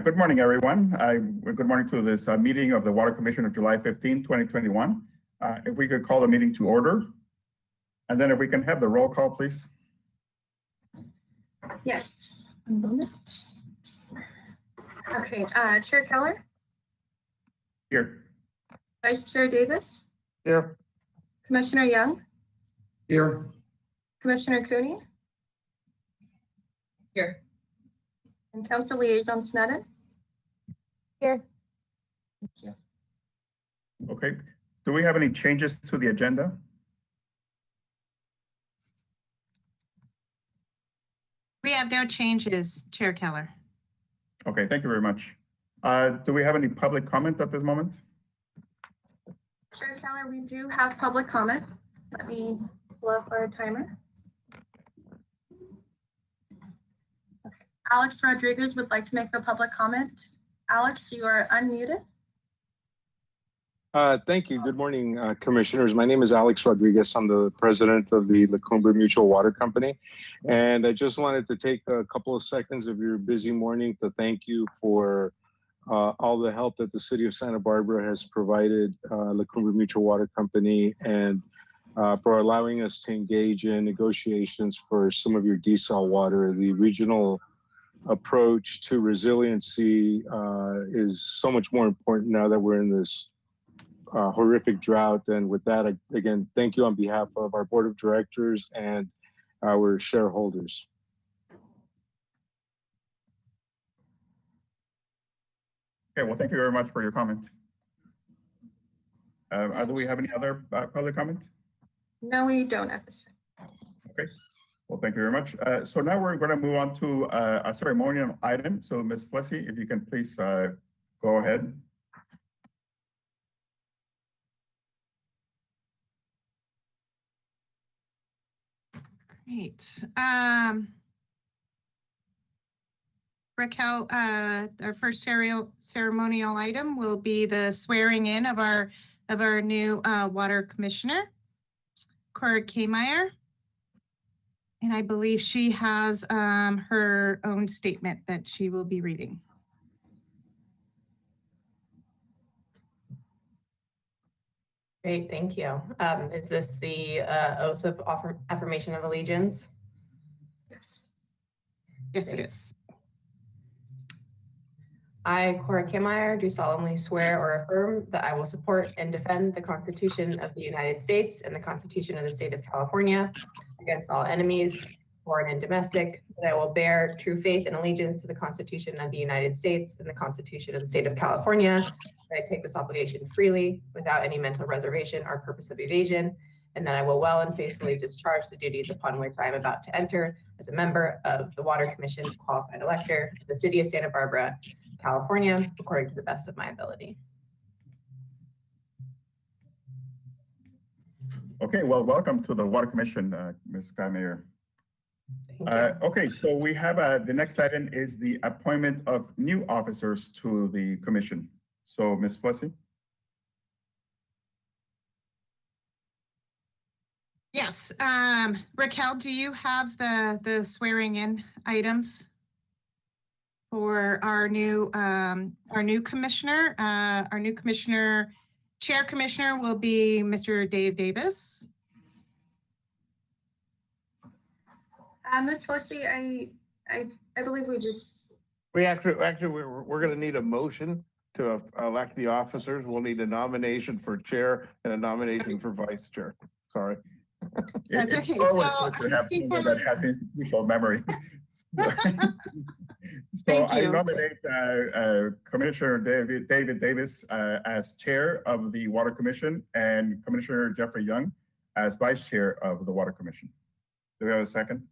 Good morning, everyone. Good morning to this meeting of the Water Commission of July 15, 2021. If we could call the meeting to order, and then if we can have the roll call, please. Yes, one moment. Okay, Chair Keller? Here. Vice Chair Davis? Here. Commissioner Young? Here. Commissioner Cooney? Here. And Council Liaison Sneddon? Here. Thank you. Okay. Do we have any changes to the agenda? We have no changes, Chair Keller. Okay, thank you very much. Do we have any public comment at this moment? Chair Keller, we do have public comment. Let me pull up our timer. Okay. Alex Rodriguez would like to make a public comment. Alex, you are unmuted. Thank you. Good morning, commissioners. My name is Alex Rodriguez. I'm the president of the La Cumbre Mutual Water Company. And I just wanted to take a couple of seconds of your busy morning to thank you for all the help that the city of Santa Barbara has provided La Cumbre Mutual Water Company, and for allowing us to engage in negotiations for some of your desal water. The regional approach to resiliency is so much more important now that we're in this horrific drought. And with that, again, thank you on behalf of our board of directors and our shareholders. Okay, well, thank you very much for your comment. Do we have any other public comment? No, we don't at this time. Okay, well, thank you very much. So now we're going to move on to a ceremonial item. So Ms. Flessy, if you can please go ahead. Great. Raquel, our first ceremonial item will be the swearing in of our new water commissioner, Cora Kmeyer. And I believe she has her own statement that she will be reading. Great, thank you. Is this the oath of affirmation of allegiance? Yes. Yes, it is. I, Cora Kmeyer, do solemnly swear or affirm that I will support and defend the Constitution of the United States and the Constitution of the State of California against all enemies, foreign and domestic, that I will bear true faith and allegiance to the Constitution of the United States and the Constitution of the State of California. That I take this obligation freely without any mental reservation or purpose of evasion, and that I will well and faithfully discharge the duties upon which I am about to enter as a member of the Water Commission qualified elector of the City of Santa Barbara, California, according to the best of my ability. Okay, well, welcome to the Water Commission, Ms. Kmeyer. Okay, so we have the next item is the appointment of new officers to the commission. So Ms. Flessy. Yes. Raquel, do you have the swearing in items for our new commissioner? Our new commissioner, chair commissioner will be Mr. Dave Davis. Ms. Flessy, I believe we're going to need a motion to elect the officers. We'll need a nomination for chair and a nomination for vice chair. Sorry. That's okay. So have someone that has institutional memory. So I nominate Commissioner David Davis as chair of the Water Commission and Commissioner Jeffrey Young as vice chair of the Water Commission. Do we have a second?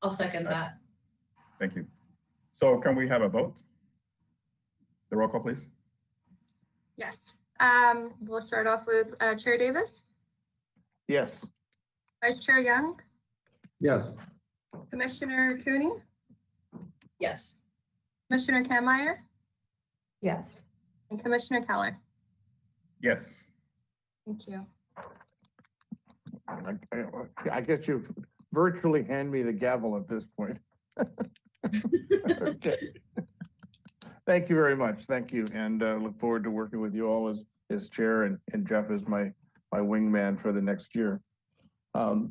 I'll second that. Thank you. So can we have a vote? The roll call, please. Yes. We'll start off with Chair Davis, Yes. Vice Chair Young, Yes. Commissioner Cooney, Yes. Commissioner Kammeier, Yes. and Commissioner Keller. Yes. Thank you. I guess you virtually hand me the gavel at this point. Okay. Thank you very much. Thank you. And look forward to working with you all as chair and Jeff is my wingman for the next year.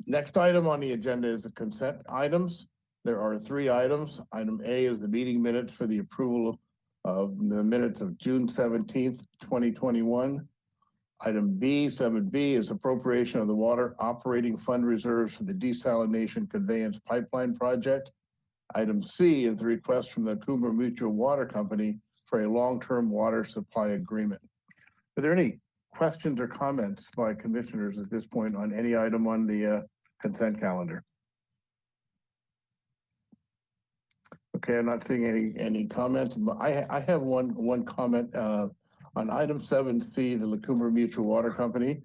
Next item on the agenda is the consent items. There are 3 items. Item A is the meeting minutes for the approval of the minutes of June 17th, 2021. Item B, 7B, is appropriation of the water operating fund reserves for the desalination conveyance pipeline project. Item C is the request from the Coomer Mutual Water Company for a long-term water supply agreement. Are there any questions or comments by commissioners at this point on any item on the consent calendar? Okay, I'm not seeing any comments. I have one comment on item 7C, the Lacoomer Mutual Water Company.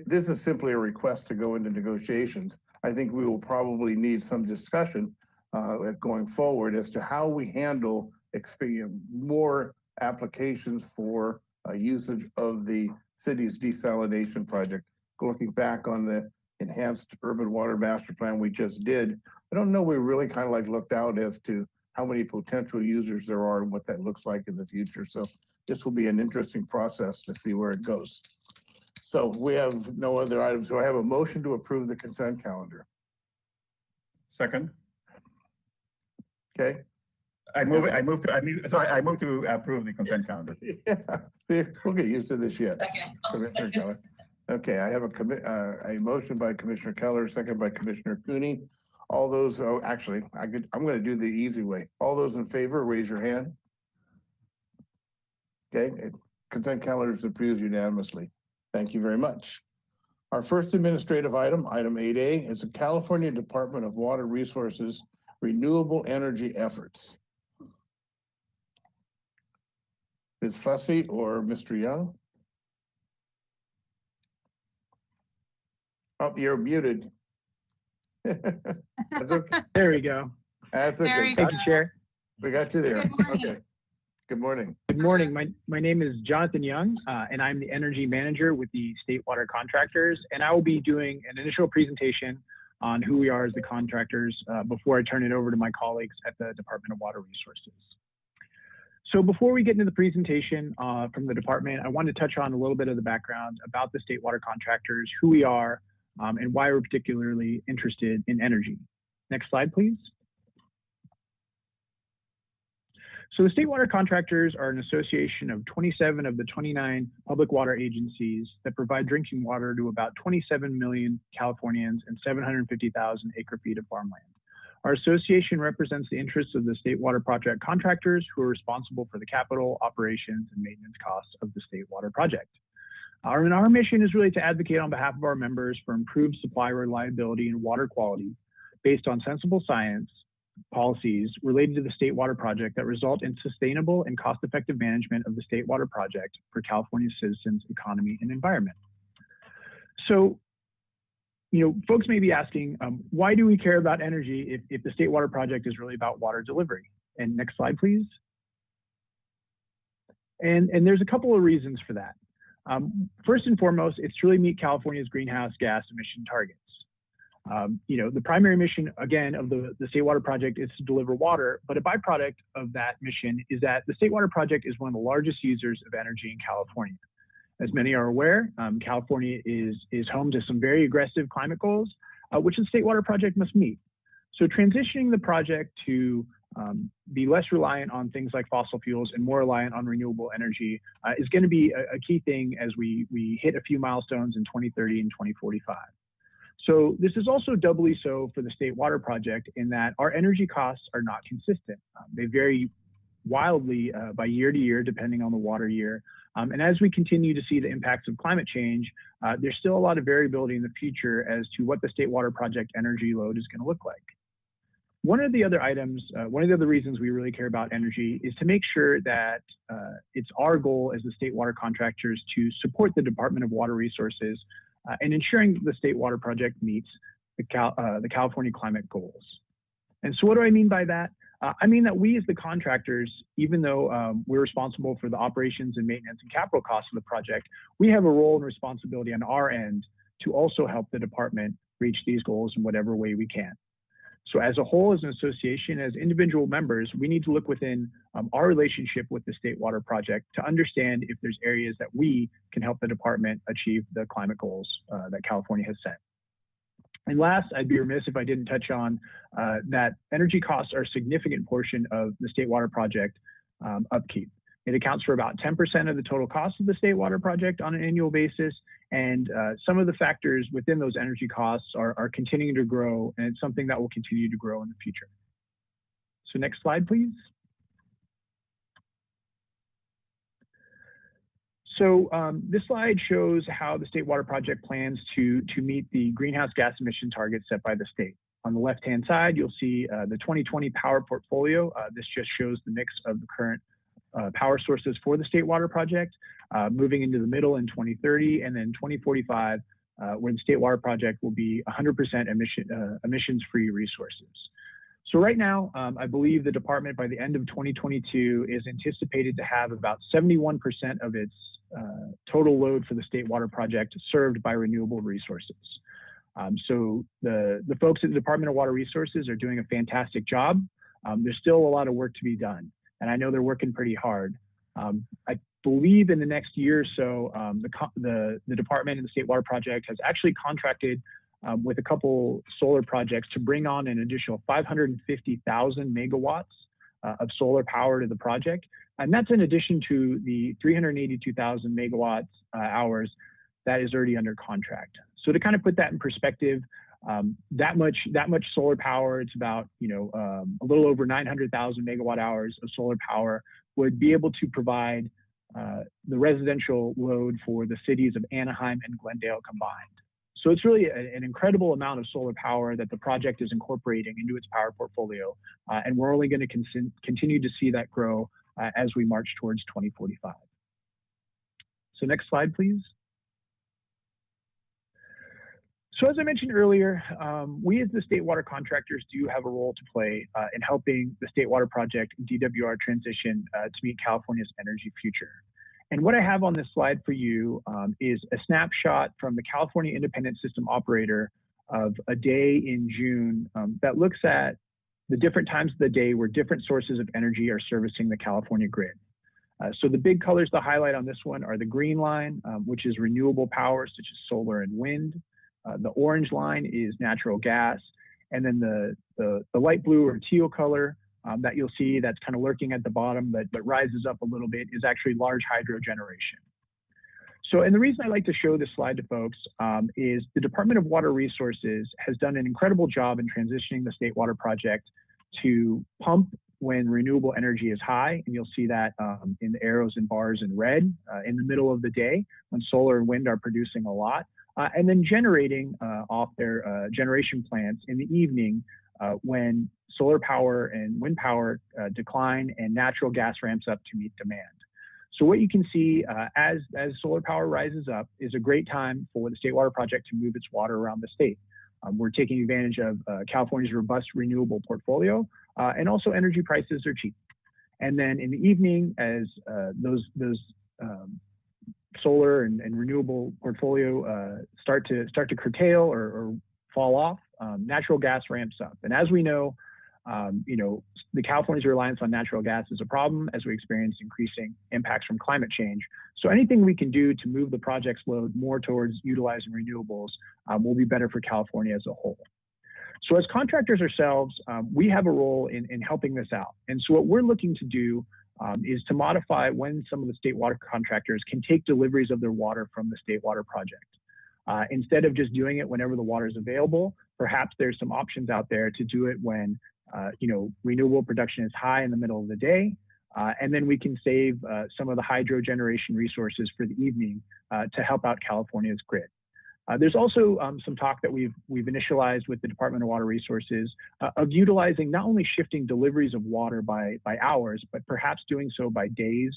This is simply a request to go into negotiations. I think we will probably need some discussion going forward as to how we handle more applications for usage of the city's desalination project. Looking back on the enhanced urban water master plan we just did, I don't know, we really kind of like looked out as to how many potential users there are and what that looks like in the future. So this will be an interesting process to see where it goes. So we have no other items. So I have a motion to approve the consent calendar. Second. Okay. I move to approve the consent calendar. Yeah, see, we'll get used to this yet. Second. Commissioner Keller. Okay, I have a motion by Commissioner Keller, second by Commissioner Cooney. All those, actually, I'm going to do the easy way. All those in favor, raise your hand. Okay, consent calendar is approved unanimously. Thank you very much. Our first administrative item, item 8A, is the California Department of Water Resources Renewable Energy Efforts. Ms. Fussy or Mr. Young? Oh, you're muted. That's okay. There we go. That's There okay. you Thank you, Chair. We got you there. Good morning. Okay. Good morning. Good morning. My name is Jonathan Young, and I'm the Energy Manager with the State Water Contractors, and I will be doing an initial presentation on who we are as the contractors before I turn it over to my colleagues at the Department of Water Resources. So before we get into the presentation from the department, I want to touch on a little bit of the background about the State Water Contractors, who we are, and why we're particularly interested in energy. Next slide, please. So the State Water Contractors are an association of 27 of the 29 public water agencies that provide drinking water to about 27 million Californians and 750,000 acre-feet of farmland. Our association represents the interests of the State Water Project contractors who are responsible for the capital, operations, and maintenance costs of the State Water Project. Our mission is really to advocate on behalf of our members for improved supply reliability and water quality based on sensible science policies related to the State Water Project that result in sustainable and cost-effective management of the State Water Project for California's citizens, economy, and environment. So, folks may be asking, why do we care about energy if the State Water Project is really about water delivery? And next slide, please. And there's a couple of reasons for that. First and foremost, it's to really meet California's greenhouse gas emission targets. The primary mission, again, of the State Water Project is to deliver water, but a byproduct of that mission is that the State Water Project is one of the largest users of energy in California. As many are aware, California is home to some very aggressive climate goals, which the State Water Project must meet. So transitioning the project to be less reliant on things like fossil fuels and more reliant on renewable energy is going to be a key thing as we hit a few milestones in 2030 and 2045. So this is also doubly so for the State Water Project in that our energy costs are not consistent. They vary wildly by year to year, depending on the water year. And as we continue to see the impacts of climate change, there's still a lot of variability in the future as to what the State Water Project energy load is going to look like. one of the other items, one of the other reasons we really care about energy is to make sure that it's our goal as the state water contractors to support the Department of Water Resources in ensuring that the state water project meets the California climate goals. And so what do I mean by that? I mean that we as the contractors, even though we're responsible for the operations and maintenance and capital costs of the project, we have a role and responsibility on our end to also help the department reach these goals in whatever way we can. So as a whole, as an association, as individual members, we need to look within our relationship with the State Water Project to understand if there's areas that we can help the department achieve the climate goals that California has set. And last, I'd be remiss if I didn't touch on that energy costs are a significant portion of the State Water Project upkeep. It accounts for about 10% of the total cost of the State Water Project on an annual basis. And some of the factors within those energy costs are continuing to grow, and it's something that will continue to grow in the future. So next slide, please. So this slide shows how the State Water Project plans to meet the greenhouse gas emission targets set by the state. On the left-hand side, you'll see the 2020 power portfolio. This just shows the mix of the current power sources for the State Water Project, moving into the middle in 2030, and then 2045, where the State Water Project will be 100% emissions-free resources. So right now, I believe the department by the end of 2022 is anticipated to have about 71% of its total load for the State Water Project served by renewable resources. So the folks at the Department of Water Resources are doing a fantastic job. There's still a lot of work to be done, and I know they're working pretty hard. I believe in the next year or so, the department and the State Water Project has actually contracted with a couple solar projects to bring on an additional 550,000 megawatts of solar power to the project. And that's in addition to the 382,000 megawatts hours that is already under contract. So to kind of put that in perspective, that much solar power, it's about a little over 900,000 megawatt hours of solar power would be able to provide the residential load for the cities of Anaheim and Glendale combined. So it's really an incredible amount of solar power that the project is incorporating into its power portfolio, and we're only going to continue to see that grow as we march towards 2045. So next slide, please. So as I mentioned earlier, we as the state water contractors do have a role to play in helping the State Water Project and DWR transition to meet California's energy future. And what I have on this slide for you is a snapshot from the California Independent System Operator of a day in June that looks at the different times of the day where different sources of energy are servicing the California grid. So the big colors to highlight on this one are the green line, which is renewable power such as solar and wind. The orange line is natural gas. And then the light blue or teal color that you'll see that's kind of lurking at the bottom but rises up a little bit is actually large hydro generation. So, and the reason I like to show this slide to folks is the Department of Water Resources has done an incredible job in transitioning the State Water Project to pump when renewable energy is high, and you'll see that in the arrows and bars in red in the middle of the day when solar and wind are producing a lot, and then generating off their generation plants in the evening when solar power and wind power decline and natural gas ramps up to meet demand. So what you can see as solar power rises up is a great time for the State Water Project to move its water around the state. We're taking advantage of California's robust renewable portfolio, and also energy prices are cheap. And then in the evening, as those solar and renewable portfolio start to curtail or fall off, natural gas ramps up. And as we know, the California's reliance on natural gas is a problem as we experience increasing impacts from climate change. So anything we can do to move the project's load more towards utilizing renewables will be better for California as a whole. So as contractors ourselves, we have a role in helping this out. And so what we're looking to do is to modify when some of the state water contractors can take deliveries of their water from the State Water Project. Instead of just doing it whenever the water is available, perhaps there's some options out there to do it when renewable production is high in the middle of the day, and then we can save some of the hydro generation resources for the evening to help out California's grid. There's also some talk that we've initialized with the Department of Water Resources of utilizing not only shifting deliveries of water by hours, but perhaps doing so by days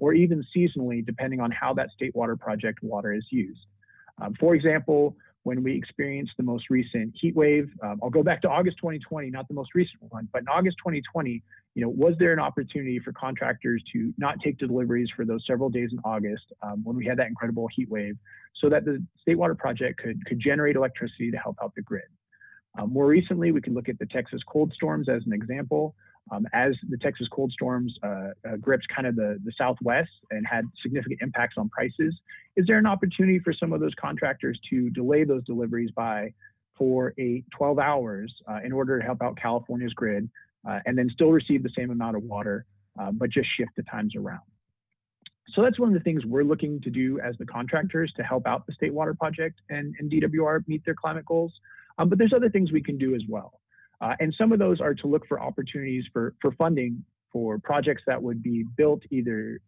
or even seasonally, depending on how that state water project water is used. For example, when we experienced the most recent heat wave, I'll go back to August 2020, not the most recent one, but in August 2020, was there an opportunity for contractors to not take deliveries for those several days in August when we had that incredible heat wave, so that the state water project could generate electricity to help out the grid? More recently, we can look at the Texas cold storms as an example. As the Texas cold storms gripped kind of the Southwest and had significant impacts on prices, is there an opportunity for some of those contractors to delay those deliveries by 4, 8, 12 hours in order to help out California's grid and then still receive the same amount of water, but just shift the times around? So that's one of the things we're looking to do as the contractors to help out the state water project and DWR meet their climate goals. But there's other things we can do as well. And some of those are to look for opportunities for funding for projects that would be built either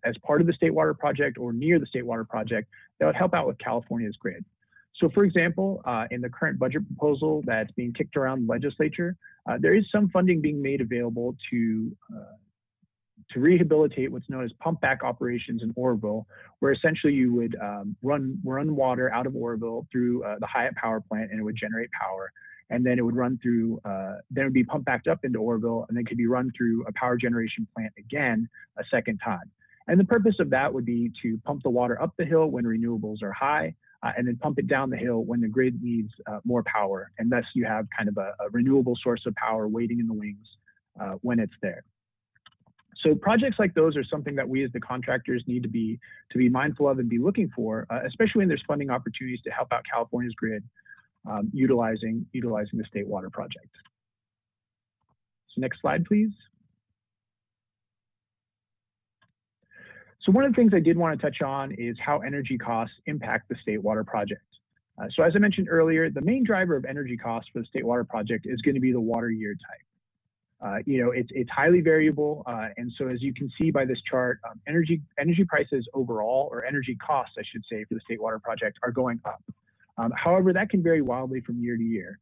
as part of the state water project or near the state water project that would help out with California's grid. So for example, in the current budget proposal that's being kicked around the legislature, there is some funding being made available to rehabilitate what's known as pump back operations in Oroville, where essentially you would run water out of Oroville through the Hyatt power plant and it would generate power. And then it would run through, then it would be pumped back up into Oroville and then could be run through a power generation plant again a second time. And the purpose of that would be to pump the water up the hill when renewables are high, and then pump it down the hill when the grid needs more power. And thus you have kind of a renewable source of power waiting in the wings when it's there. So projects like those are something that we as the contractors need to be mindful of and be looking for, especially when there's funding opportunities to help out California's grid utilizing the state water project. So next slide, please. So one of the things I did want to touch on is how energy costs impact the state water project. So as I mentioned earlier, the main driver of energy costs for the state water project is going to be the water year type. It's highly variable, and so as you can see by this chart, energy prices overall, or energy costs, I should say, for the state water project are going up. However, that can vary wildly from year to year.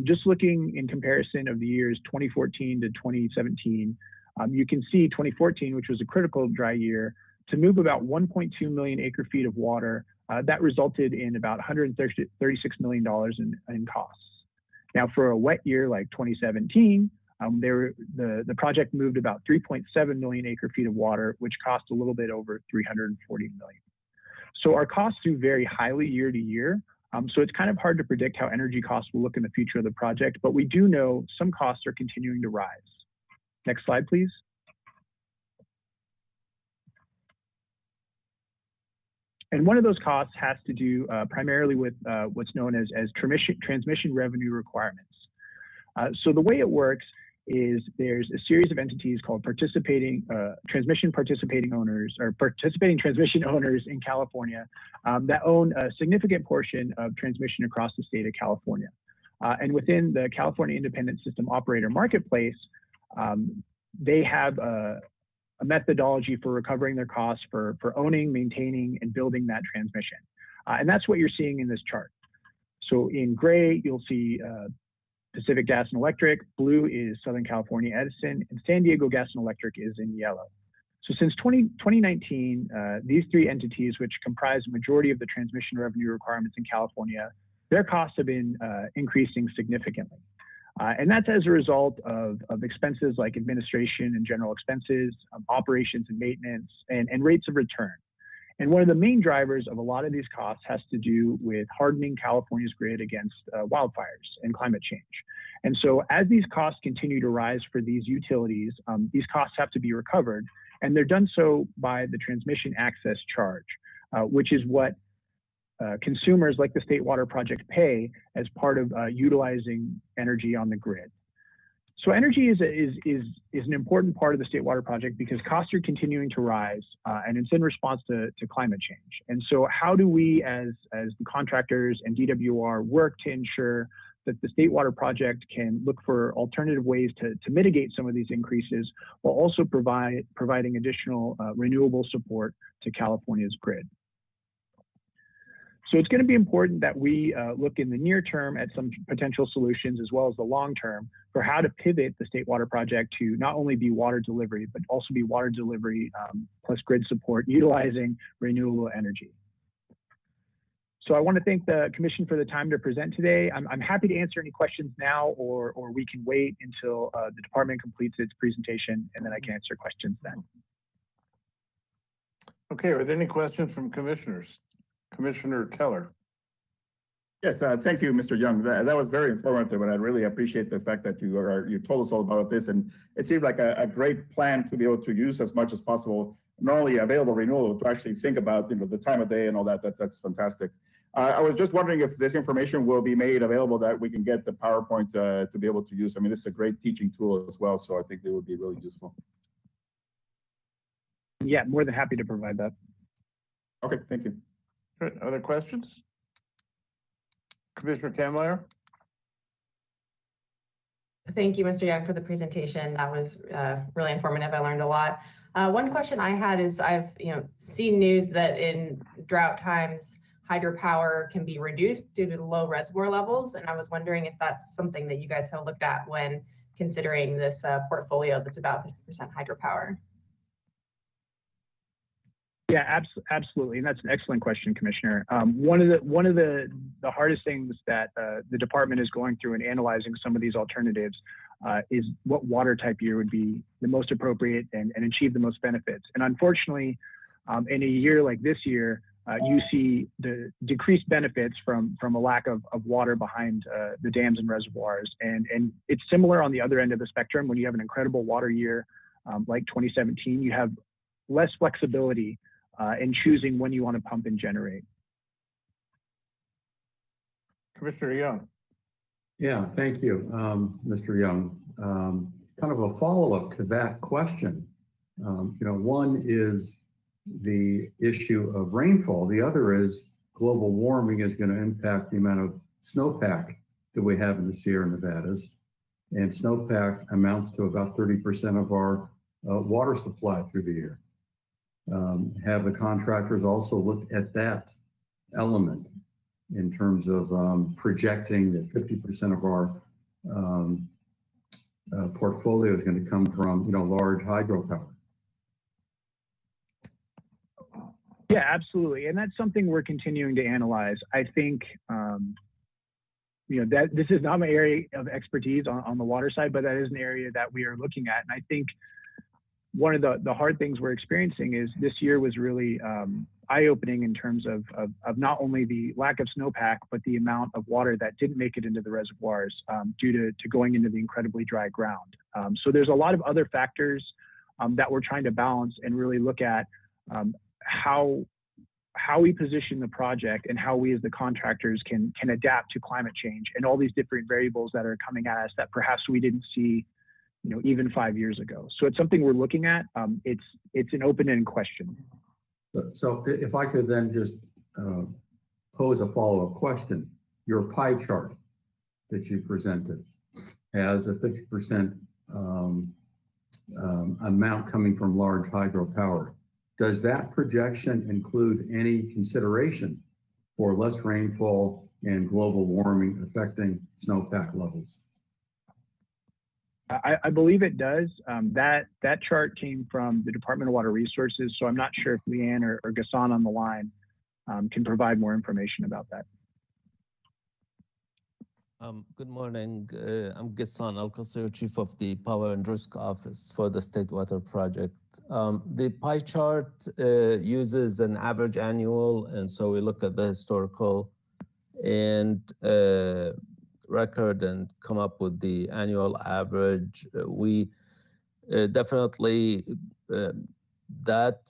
Just looking in comparison of the years 2014 to 2017, you can see 2014, which was a critical dry year, to move about 1.2 million acre feet of water, that resulted in about $136 million in costs. Now, for a wet year like 2017, the project moved about 3.7 million acre feet of water, which cost a little bit over $340 million. So our costs do vary highly year to year. So it's kind of hard to predict how energy costs will look in the future of the project, but we do know some costs are continuing to rise. Next slide, please. And one of those costs has to do primarily with what's known as transmission revenue requirements. So the way it works is there's a series of entities called participating transmission owners in California that own a significant portion of transmission across the state of California. And within the California Independent System Operator Marketplace, they have a methodology for recovering their costs for owning, maintaining, and building that transmission. And that's what you're seeing in this chart. So in gray, you'll see Pacific Gas and Electric, blue is Southern California Edison, and San Diego Gas and Electric is in yellow. So since 2019, these three entities, which comprise the majority of the transmission revenue requirements in California, their costs have been increasing significantly. And that's as a result of expenses like administration and general expenses, operations and maintenance, and rates of return. And one of the main drivers of a lot of these costs has to do with hardening California's grid against wildfires and climate change. And so as these costs continue to rise for these utilities, these costs have to be recovered, and they're done so by the transmission access charge, which is what consumers like the State Water Project pay as part of utilizing energy on the grid. So energy is an important part of the State Water Project because costs are continuing to rise, and it's in response to climate change. And so how do we as the contractors and DWR work to ensure that the State Water Project can look for alternative ways to mitigate some of these increases while also providing additional renewable support to California's grid? So it's going to be important that we look in the near term at some potential solutions as well as the long term for how to pivot the state water project to not only be water delivery, but also be water delivery plus grid support utilizing renewable energy. So I want to thank the commission for the time to present today. I'm happy to answer any questions now, or we can wait until the department completes its presentation, and then I can answer questions then. Okay, are there any questions from commissioners? Commissioner Keller. Yes, thank you, Mr. Young. That was very informative, and I really appreciate the fact that you told us all about this. And it seemed like a great plan to be able to use as much as possible, not only available renewable, to actually think about the time of day and all that. That's fantastic. I was just wondering if this information will be made available that we can get the PowerPoint to be able to use. I mean, this is a great teaching tool as well, so I think it would be really useful. Yeah, more than happy to provide that. Okay, thank you. Good. Other questions? Commissioner Kammeyer? Thank you, Mr. Young, for the presentation. That was really informative. I learned a lot. One question I had is I've seen news that in drought times, hydropower can be reduced due to low reservoir levels, and I was wondering if that's something that you guys have looked at when considering this portfolio that's about 50% hydropower. Yeah, absolutely, and that's an excellent question, Commissioner. One of the hardest things that the department is going through and analyzing some of these alternatives is what water type year would be the most appropriate and achieve the most benefits. And unfortunately, in a year like this year, you see the decreased benefits from a lack of water behind the dams and reservoirs. And it's similar on the other end of the spectrum. When you have an incredible water year like 2017, you have less flexibility in choosing when you want to pump and generate. Commissioner Young. Yeah, thank you, Mr. Young. Kind of a follow-up to that question. One is the issue of rainfall. The other is global warming is going to impact the amount of snowpack that we have in the Sierra Nevadas. And snowpack amounts to about 30% of our water supply through the year. Have the contractors also look at that element in terms of projecting that 50% of our portfolio is going to come from, large hydropower? Yeah, absolutely. And that's something we're continuing to analyze. I think, that this is not my area of expertise on the water side, but that is an area that we are looking at. And I think one of the hard things we're experiencing is this year was really eye-opening in terms of not only the lack of snowpack, but the amount of water that didn't make it into the reservoirs due to going into the incredibly dry ground. So there's a lot of other factors that we're trying to balance and really look at how we position the project and how we as the contractors can adapt to climate change and all these different variables that are coming at us that perhaps we didn't see even 5 years ago. So it's something we're looking at. It's an open-ended question. So if I could then just pose a follow-up question. Your pie chart that you presented has a 50% amount coming from large hydropower. Does that projection include any consideration for less rainfall and global warming affecting snowpack levels? I believe it does. That chart came from the Department of Water Resources, so I'm not sure if Leanne or Ghassan on the line can provide more information about that. Good morning. I'm Ghassan Al-Qasir, Chief of the Power and Risk Office for the State Water Project. The pie chart uses an average annual, and so we look at the historical and record and come up with the annual average. We definitely, that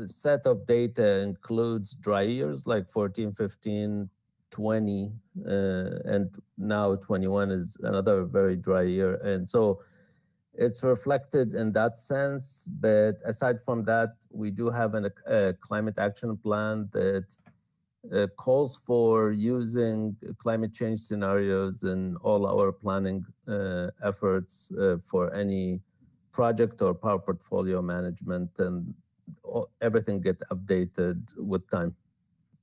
set of data includes dry years like 14, 15, 20, and now 21 is another very dry year. And so it's reflected in that sense. But aside from that, we do have a climate action plan that calls for using climate change scenarios in all our planning efforts for any project or power portfolio management, and everything gets updated with time.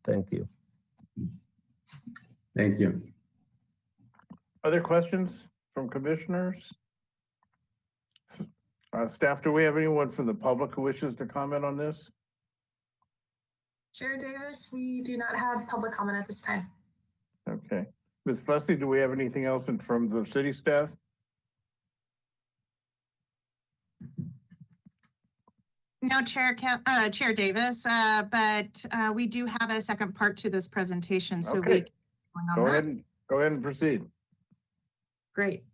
Thank you. Thank you. Other questions from commissioners? Staff, do we have anyone from the public who wishes to comment on this? Chair Davis, we do not have public comment at this time. Okay. Ms. Plessy, do we have anything else from the city staff? No, Chair Davis, but we do have a second part to this presentation, so Okay. Go Go ahead and proceed. Great.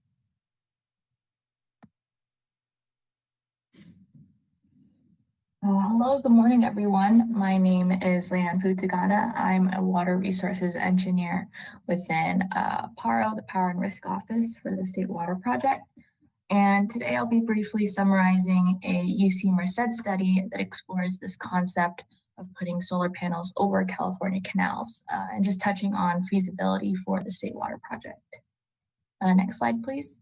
Hello, good morning, everyone. My name is Leanne Futagana. I'm a water resources engineer within PARO, the Power and Risk Office for the State Water Project. And today I'll be briefly summarizing a UC Merced study that explores this concept of putting solar panels over California canals and just touching on feasibility for the State Water Project. Next slide, please.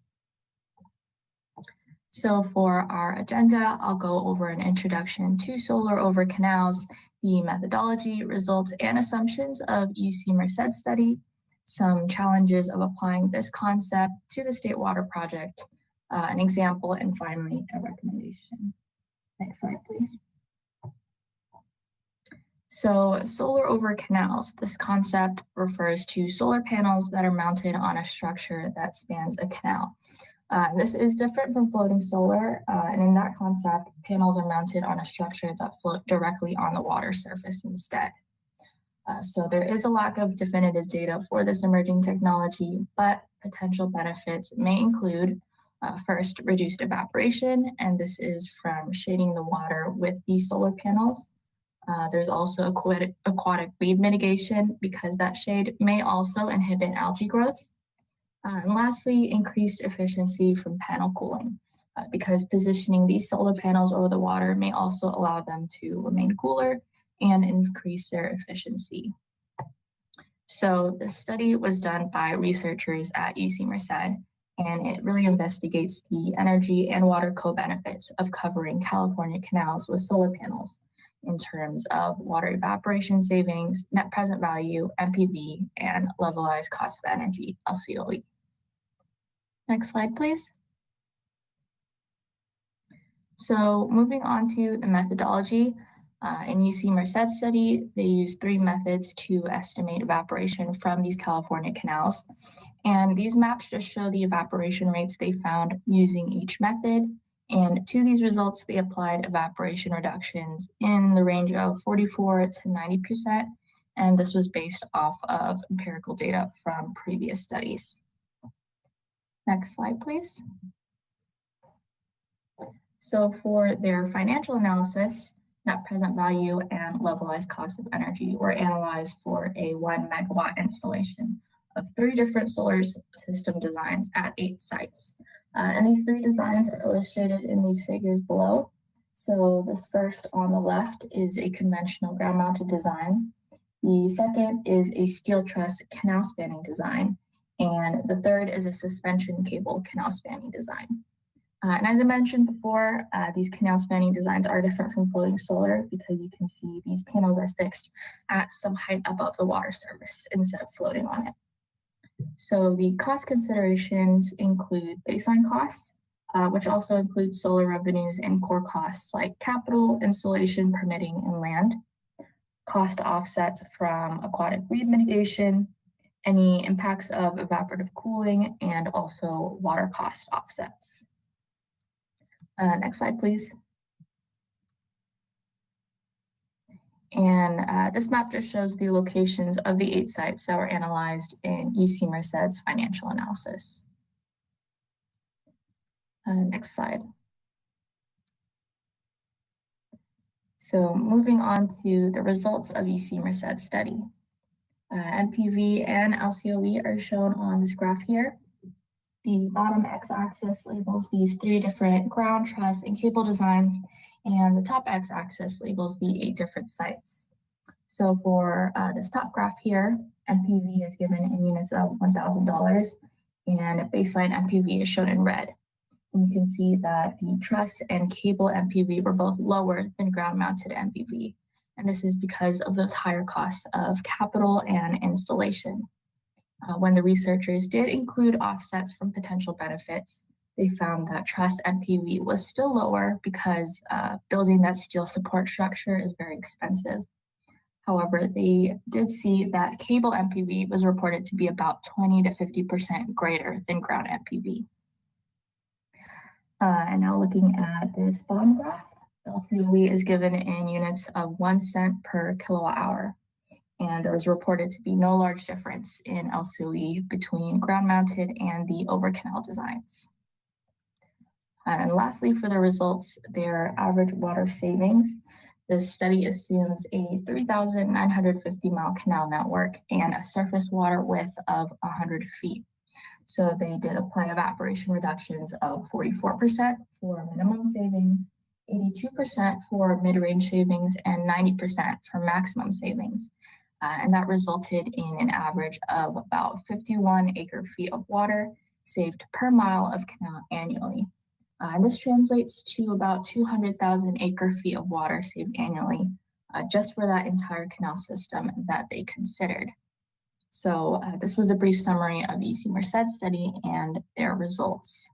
So for our agenda, I'll go over an introduction to solar over canals, the methodology, results, and assumptions of UC Merced study, some challenges of applying this concept to the State Water Project, an example, and finally, a recommendation. Next slide, please. So solar over canals, this concept refers to solar panels that are mounted on a structure that spans a canal. This is different from floating solar, and in that concept, panels are mounted on a structure that float directly on the water surface instead. So there is a lack of definitive data for this emerging technology, but potential benefits may include first, reduced evaporation, and this is from shading the water with these solar panels. There's also aquatic weed mitigation because that shade may also inhibit algae growth. And lastly, increased efficiency from panel cooling because positioning these solar panels over the water may also allow them to remain cooler and increase their efficiency. So the study was done by researchers at UC Merced, and it really investigates the energy and water co-benefits of covering California canals with solar panels in terms of water evaporation savings, net present value, NPV, and levelized cost of energy, LCOE. Next slide, please. So moving on to the methodology, in UC Merced study, they used 3 methods to estimate evaporation from these California canals. And these maps just show the evaporation rates they found using each method. And to these results, they applied evaporation reductions in the range of 44 to 90%. And this was based off of empirical data from previous studies. Next slide, please. So for their financial analysis, net present value and levelized cost of energy were analyzed for a 1 megawatt installation of 3 different solar system designs at 8 sites. And these 3 designs are illustrated in these figures below. So this first on the left is a conventional ground mounted design. The second is a steel truss canal spanning design. And the third is a suspension cable canal spanning design. And as I mentioned before, these canal spanning designs are different from floating solar because you can see these panels are fixed at some height above the water surface instead of floating on it. So the cost considerations include baseline costs, which also include solar revenues and core costs like capital, installation, permitting, and land, cost offsets from aquatic weed mitigation, any impacts of evaporative cooling, and also water cost offsets. Next slide, please. And this map just shows the locations of the 8 sites that were analyzed in UC Merced's financial analysis. Next slide. So moving on to the results of UC Merced study. NPV and LCOE are shown on this graph here. The bottom x-axis labels these 3 different ground, truss, and cable designs, and the top x-axis labels the 8 different sites. So for this top graph here, NPV is given in units of $1,000, and baseline NPV is shown in red. And you can see that the truss and cable NPV were both lower than ground-mounted NPV. And this is because of those higher costs of capital and installation. When the researchers did include offsets from potential benefits, they found that truss MPV was still lower because building that steel support structure is very expensive. However, they did see that cable MPV was reported to be about 20 to 50% greater than ground MPV. And now looking at this bottom graph, LCOE is given in units of 1 cent per kilowatt hour. And there was reported to be no large difference in LCOE between ground mounted and the over canal designs. And lastly, for the results, their average water savings. This study assumes a 3,950 mile canal network and a surface water width of 100 feet. So they did apply evaporation reductions of 44% for minimum savings, 82% for mid-range savings, and 90% for maximum savings. And that resulted in an average of about 51 acre feet of water saved per mile of canal annually. And this translates to about 200,000 acre feet of water saved annually, just for that entire canal system that they considered. So this was a brief summary of UC Merced study and their results.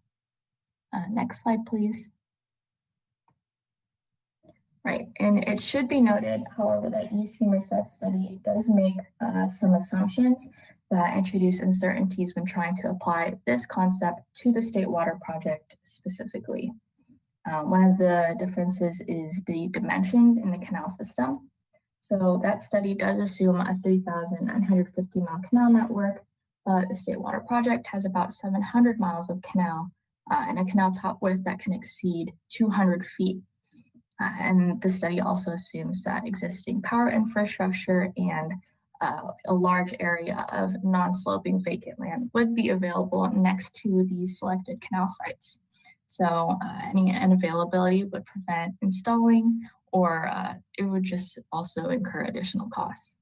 Next slide, please. Right, and it should be noted, however, that UC Merced study does make some assumptions that introduce uncertainties when trying to apply this concept to the State Water Project specifically. One of the differences is the dimensions in the canal system. So that study does assume a 3,950 mile canal network, but the State Water Project has about 700 miles of canal and a canal top width that can exceed 200 feet. And the study also assumes that existing power infrastructure and a large area of non-sloping vacant land would be available next to these selected canal sites. So any unavailability would prevent installing, or it would just also incur additional costs.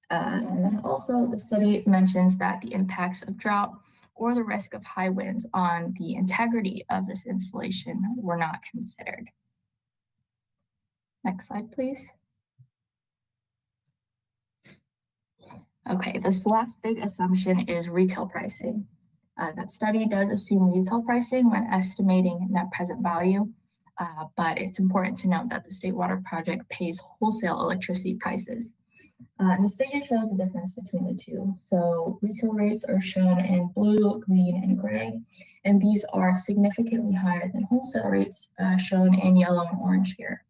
And then also the study mentions that the impacts of drought or the risk of high winds on the integrity of this installation were not considered. Next slide, please. Okay, this last big assumption is retail pricing. That study does assume retail pricing when estimating net present value, but it's important to note that the State Water Project pays wholesale electricity prices. And this figure shows the difference between the two. So retail rates are shown in blue, green, and gray, and these are significantly higher than wholesale rates shown in yellow and orange here.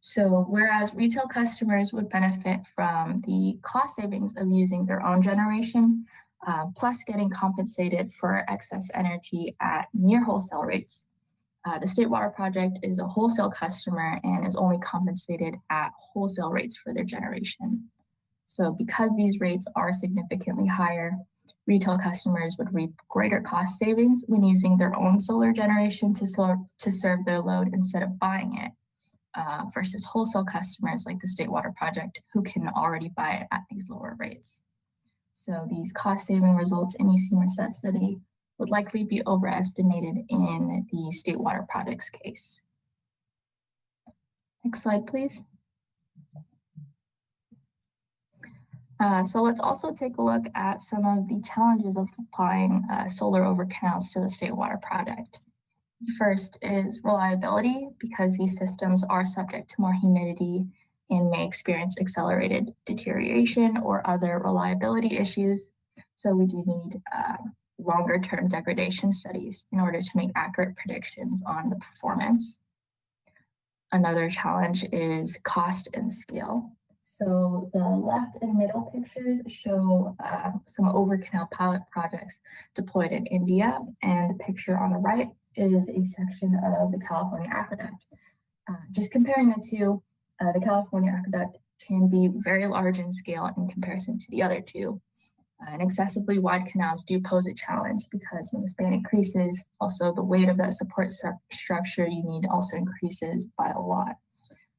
So whereas retail customers would benefit from the cost savings of using their own generation, plus getting compensated for excess energy at near wholesale rates, the State Water Project is a wholesale customer and is only compensated at wholesale rates for their generation. So because these rates are significantly higher, retail customers would reap greater cost savings when using their own solar generation to serve their load instead of buying it. Versus wholesale customers like the State Water Project who can already buy it at these lower rates. So these cost saving results in UC Merced study would likely be overestimated in the State Water Project's case. Next slide, please. So let's also take a look at some of the challenges of applying solar over canals to the State Water Project. First is reliability, because these systems are subject to more humidity and may experience accelerated deterioration or other reliability issues. So we do need longer term degradation studies in order to make accurate predictions on the performance. Another challenge is cost and scale. So the left and middle pictures show some over canal pilot projects deployed in India, and the picture on the right is a section of the California aqueduct. Just comparing the two, the California aqueduct can be very large in scale in comparison to the other two. And excessively wide canals do pose a challenge because when the span increases, also the weight of that support structure you need also increases by a lot.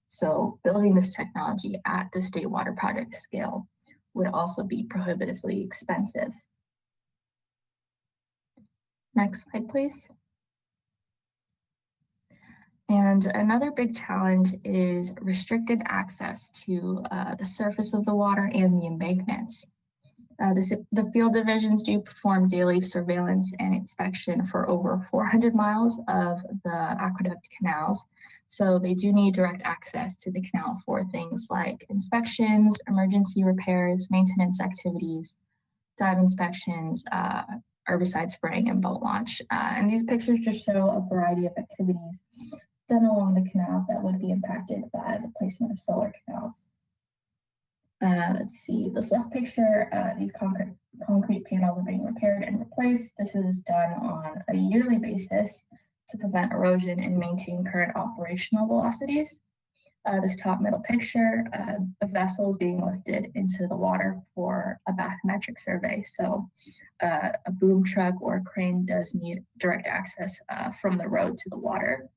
So building this technology at the State Water Project scale would also be prohibitively expensive. Next slide, please. And another big challenge is restricted access to the surface of the water and the embankments. The field divisions do perform daily surveillance and inspection for over 400 miles of the aqueduct canals. So they do need direct access to the canal for things like inspections, emergency repairs, maintenance activities, dive inspections, herbicide spraying, and boat launch. And these pictures just show a variety of activities done along the canals that would be impacted by the placement of solar canals. Let's see, this left picture, these concrete panels are being repaired and replaced. This is done on a yearly basis to prevent erosion and maintain current operational velocities. This top middle picture, a vessel is being lifted into the water for a bathymetric survey. So a boom truck or a crane does need direct access from the road to the water.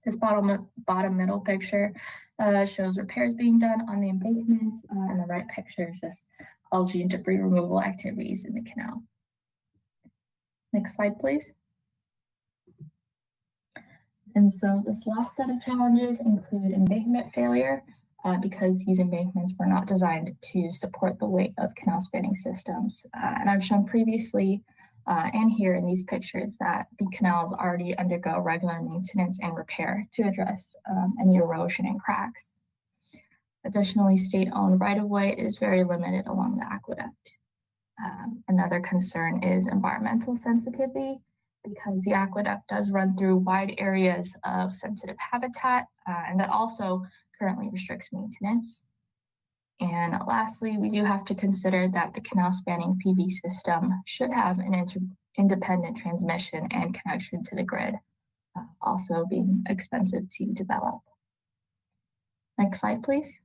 This bottom middle picture shows repairs being done on the embankments, and the right picture is just algae and debris removal activities in the canal. Next slide, please. And so this last set of challenges include embankment failure, because these embankments were not designed to support the weight of canal spanning systems. And I've shown previously and here in these pictures that the canals already undergo regular maintenance and repair to address any erosion and cracks. Additionally, state-owned right-of-way is very limited along the aqueduct. Another concern is environmental sensitivity, because the aqueduct does run through wide areas of sensitive habitat, and that also currently restricts maintenance. And lastly, we do have to consider that the canal spanning PV system should have an independent transmission and connection to the grid, also being expensive to develop. Next slide, please.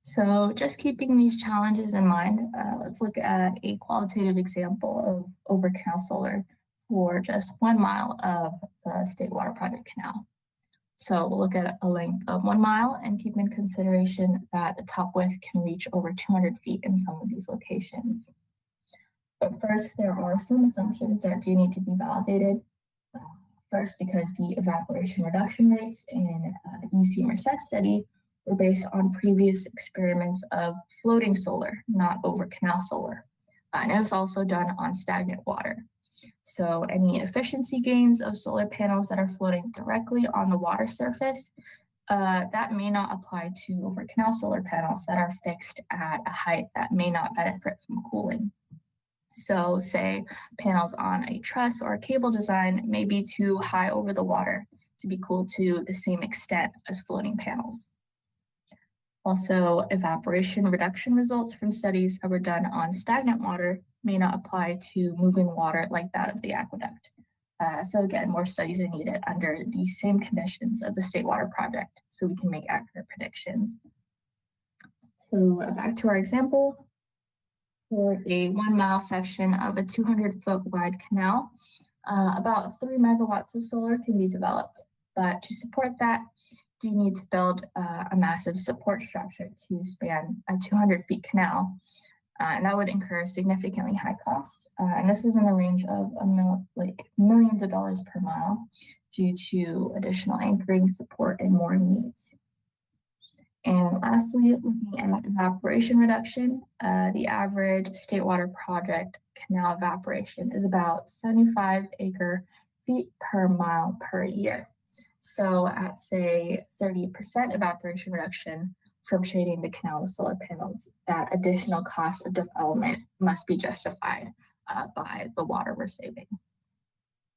So just keeping these challenges in mind, let's look at a qualitative example of over canal solar for just 1 mile of the State Water Project canal. So we'll look at a length of 1 mile and keep in consideration that the top width can reach over 200 feet in some of these locations. But first, there are some assumptions that do need to be validated. First, because the evaporation reduction rates in UC Merced study were based on previous experiments of floating solar, not over canal solar. And it was also done on stagnant water. So any efficiency gains of solar panels that are floating directly on the water surface, that may not apply to over canal solar panels that are fixed at a height that may not benefit from cooling. So say panels on a truss or a cable design may be too high over the water to be cooled to the same extent as floating panels. Also, evaporation reduction results from studies that were done on stagnant water may not apply to moving water like that of the aqueduct. So again, more studies are needed under these same conditions of the State Water Project so we can make accurate predictions. So back to our example. For a 1 mile section of a 200-foot wide canal, about 3 megawatts of solar can be developed. But to support that, you need to build a massive support structure to span a 200 feet canal. And that would incur significantly high cost. And this is in the range of millions of dollars per mile due to additional anchoring support and more needs. And lastly, looking at evaporation reduction, the average State Water Project canal evaporation is about 75 acre feet per mile per year. So at say 30% evaporation reduction from shading the canal with solar panels, that additional cost of development must be justified by the water we're saving.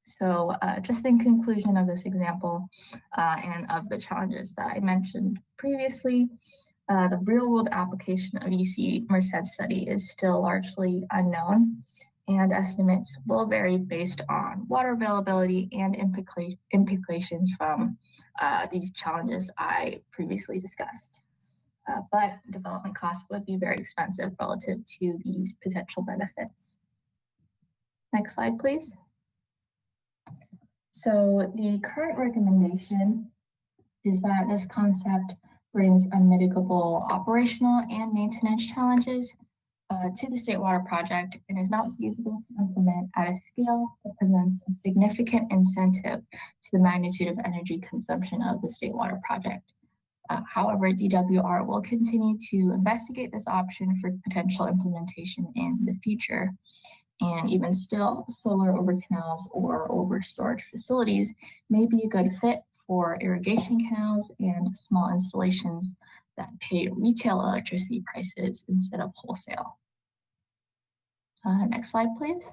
So just in conclusion of this example and of the challenges that I mentioned previously, the real world application of UC Merced study is still largely unknown, and estimates will vary based on water availability and implications from these challenges I previously discussed. But development costs would be very expensive relative to these potential benefits. Next slide, please. So the current recommendation is that this concept brings unmitigable operational and maintenance challenges to the State Water Project and is not feasible to implement at a scale that presents a significant incentive to the magnitude of energy consumption of the State Water Project. However, DWR will continue to investigate this option for potential implementation in the future. And even still, solar over canals or over storage facilities may be a good fit for irrigation canals and small installations that pay retail electricity prices instead of wholesale. Next slide, please.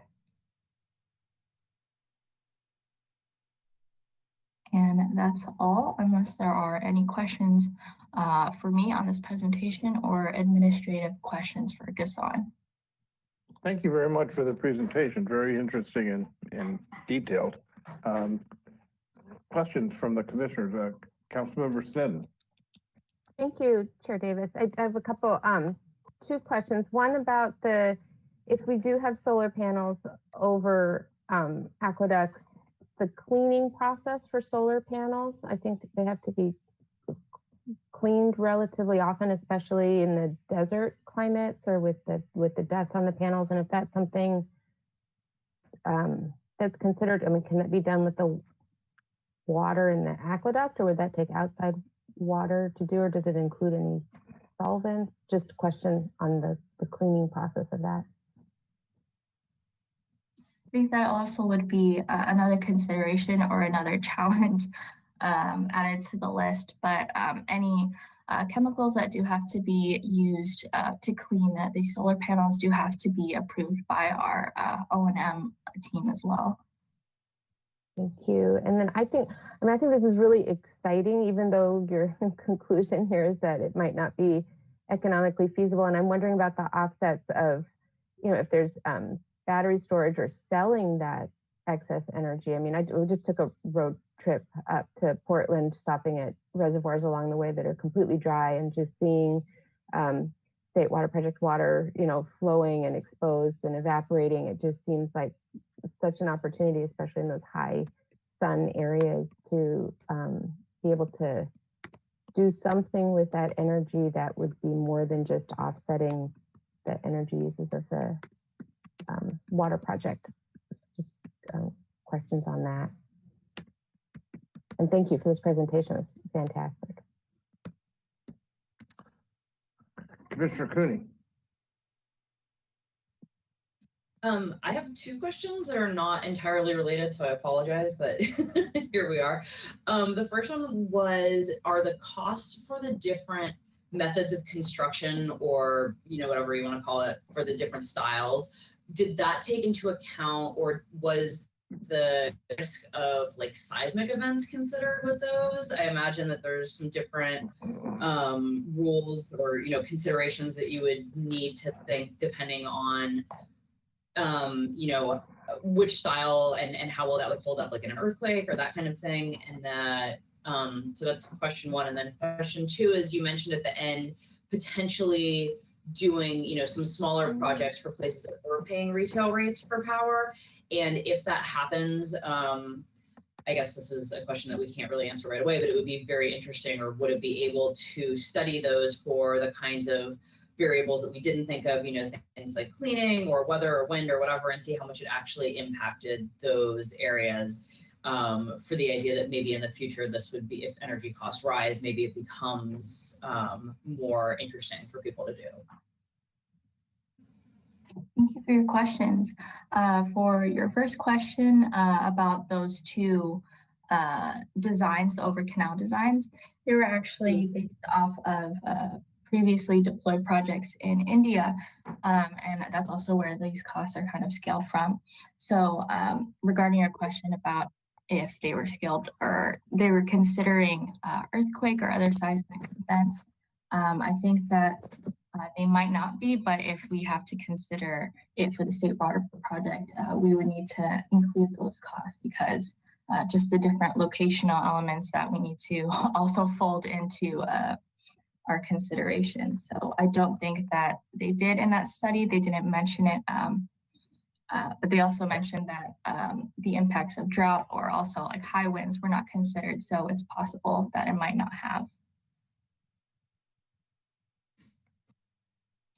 And that's all, unless there are any questions for me on this presentation or administrative questions for Ghassan. Thank you very much for the presentation. Very interesting and detailed. Questions from the commissioners. Councilmember Sneddon. Thank you, Chair Davis. I have a couple, two questions. One about if we do have solar panels over aqueducts, the cleaning process for solar panels, I think they have to be cleaned relatively often, especially in the desert climates or with the dust on the panels. And if that's something that's considered, I mean, can it be done with the water in the aqueduct, or would that take outside water to do, or does it include any solvents? Just a question on the cleaning process of that. I think that also would be another consideration or another challenge added to the list, but any chemicals that do have to be used to clean the solar panels do have to be approved by our O&M team as well. Thank you. And then I think this is really exciting, even though your conclusion here is that it might not be economically feasible. And I'm wondering about the offsets of, if there's battery storage or selling that excess energy. I mean, we just took a road trip up to Portland, stopping at reservoirs along the way that are completely dry, and just seeing State Water Project water, flowing and exposed and evaporating. It just seems like such an opportunity, especially in those high sun areas, to be able to do something with that energy that would be more than just offsetting the energy uses of the water project. Just questions on that. And thank you for this presentation. It's fantastic. Commissioner Cooney. I have two questions that are not entirely related, so I apologize, but here we are. The first one was, are the costs for the different methods of construction, or whatever you want to call it, for the different styles, did that take into account, or was the risk of seismic events considered with those? I imagine that there's some different rules or considerations that you would need to think depending on which style and how well that would hold up in an earthquake or that kind of thing. And that so that's question one. And then question two is, you mentioned at the end potentially doing some smaller projects for places that were paying retail rates for power. And if that happens, I guess this is a question that we can't really answer right away, but it would be very interesting, or would it be able to study those for the kinds of variables that we didn't think of, things like cleaning or weather or wind or whatever, and see how much it actually impacted those areas, for the idea that maybe in the future this would be, if energy costs rise, maybe it becomes more interesting for people to do. Thank you for your questions. For your first question about those two designs, over canal designs, they were actually based off of previously deployed projects in India, and that's also where these costs are kind of scaled from. So regarding your question about if they were scaled or they were considering earthquake or other seismic events, I think that they might not be, but if we have to consider it for the State Water Project, we would need to include those costs, because just the different locational elements that we need to also fold into our considerations. So I don't think that they did in that study. They didn't mention it, but they also mentioned that the impacts of drought or also high winds were not considered. So it's possible that it might not have.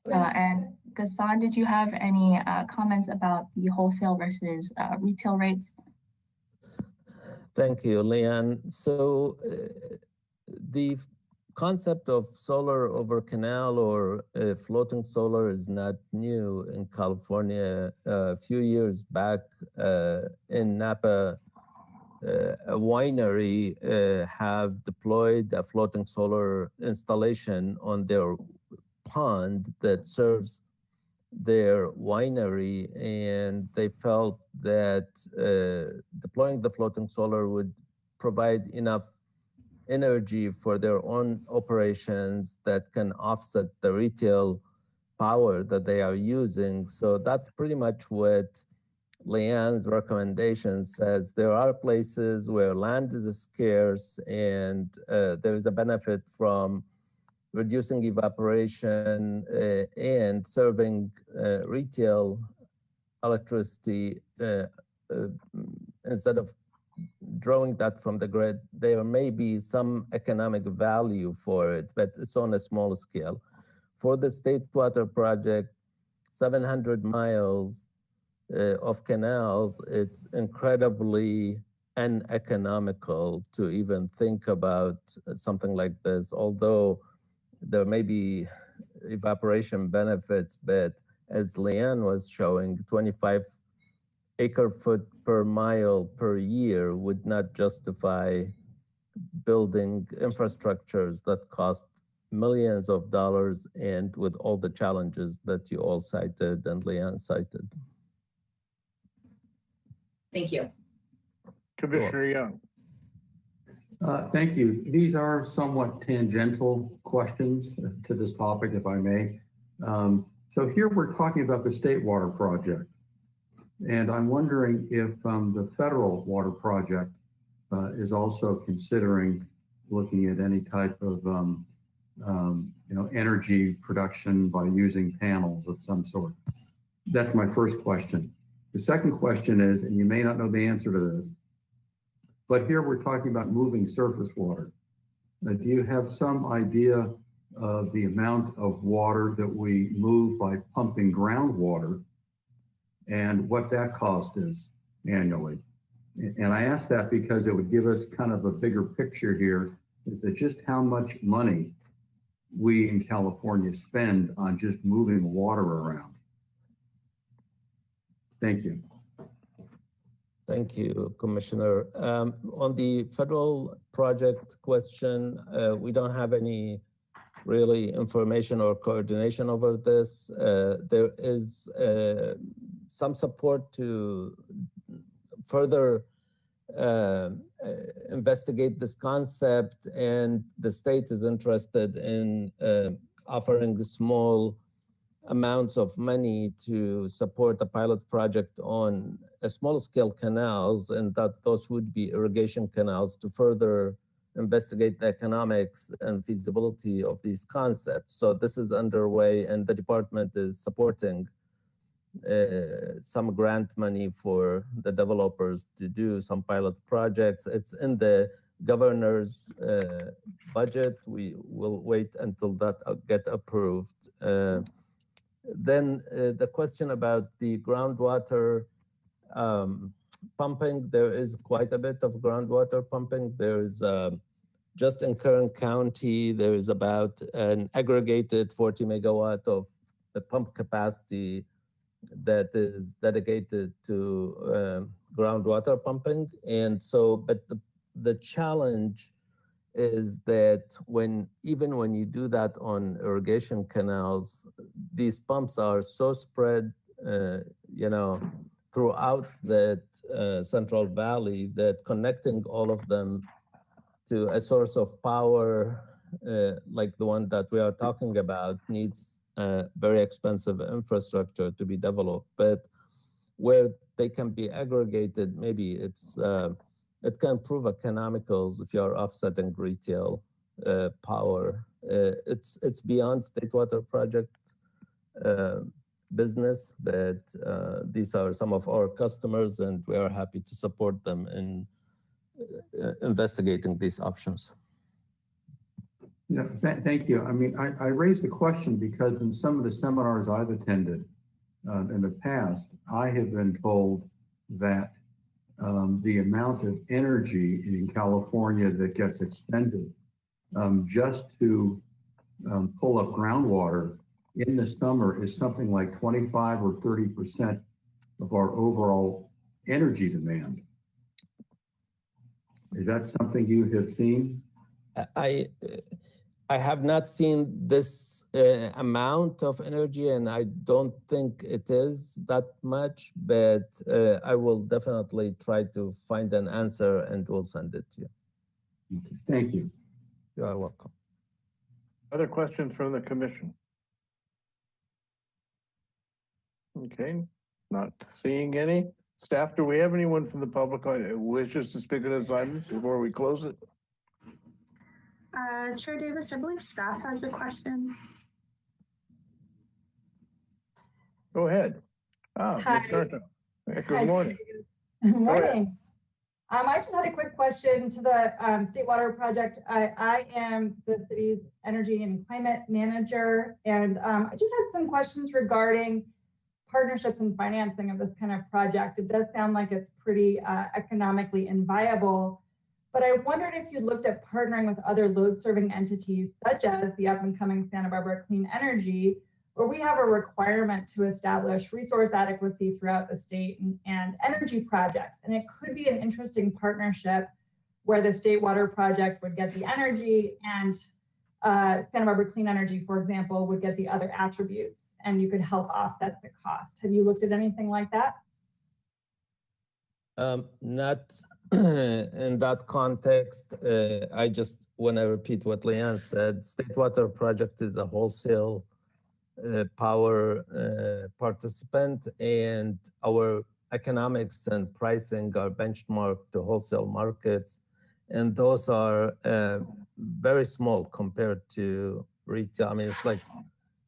And Ghassan, did you have any comments about the wholesale versus retail rates? Thank you, Leanne. So the concept of solar over canal or floating solar is not new in California. A few years back in Napa, a winery have deployed a floating solar installation on their pond that serves their winery, and they felt that deploying the floating solar would provide enough energy for their own operations that can offset the retail power that they are using. So that's pretty much what Leanne's recommendation says. There are places where land is scarce and there is a benefit from reducing evaporation and serving retail electricity instead of drawing that from the grid. There may be some economic value for it, but it's on a small scale. For the State Water Project, 700 miles of canals, it's incredibly uneconomical to even think about something like this, although there may be evaporation benefits, but as Leanne was showing, 25 acre-foot per mile per year would not justify building infrastructures that cost millions of dollars and with all the challenges that you all cited and Leanne cited. Thank you. Commissioner Young. Thank you. These are somewhat tangential questions to this topic, if I may. So here we're talking about the State Water Project. And I'm wondering if the Federal Water Project is also considering looking at any type of energy production by using panels of some sort. That's my first question. The second question is, and you may not know the answer to this, but here we're talking about moving surface water. Do you have some idea of the amount of water that we move by pumping groundwater and what that cost is annually? And I ask that because it would give us kind of a bigger picture here of just how much money we in California spend on just moving water around. Thank you. Thank you, Commissioner. On the federal project question, we don't have any really information or coordination over this. There is some support to further investigate this concept, and the state is interested in offering small amounts of money to support a pilot project on a small scale canals, and that those would be irrigation canals to further investigate the economics and feasibility of these concepts. So this is underway, and the department is supporting some grant money for the developers to do some pilot projects. It's in the governor's budget. We will wait until that get approved. Then the question about the groundwater pumping, there is quite a bit of groundwater pumping. There's just in Kern County, there is about an aggregated 40 megawatt of the pump capacity that is dedicated to groundwater pumping. And so, but the challenge is that even when you do that on irrigation canals, these pumps are so spread, throughout that Central Valley that connecting all of them to a source of power like the one that we are talking about needs very expensive infrastructure to be developed. But where they can be aggregated, maybe it can prove economicals if you're offsetting retail power. It's beyond State Water Project business, but these are some of our customers, and we are happy to support them in investigating these options. Yeah, thank you. I mean, I raised the question because in some of the seminars I've attended in the past, I have been told that the amount of energy in California that gets expended just to pull up groundwater in the summer is something like 25 or 30% of our overall energy demand. Is that something you have seen? I have not seen this amount of energy, and I don't think it is that much, but I will definitely try to find an answer and we'll send it to you. Okay, thank you. You are welcome. Other questions from the commission? Okay, not seeing any. Staff, do we have anyone from the public who wishes to speak on this item before we close it? Chair Davis, I believe staff has a question. Go ahead. Hi. Ms. Carter. Hi, Good morning. Good morning. I just had a quick question to the State Water Project. I am the city's energy and climate manager, and I just had some questions regarding partnerships and financing of this kind of project. It does sound like it's pretty economically inviable, but I wondered if you looked at partnering with other load-serving entities, such as the up-and-coming Santa Barbara Clean Energy, where we have a requirement to establish resource adequacy throughout the state and energy projects. And it could be an interesting partnership where the State Water Project would get the energy and Santa Barbara Clean Energy, for example, would get the other attributes, and you could help offset the cost. Have you looked at anything like that? Not in that context. I just want to repeat what Leanne said. State Water Project is a wholesale power participant, and our economics and pricing are benchmarked to wholesale markets, and those are very small compared to retail. I mean, it's like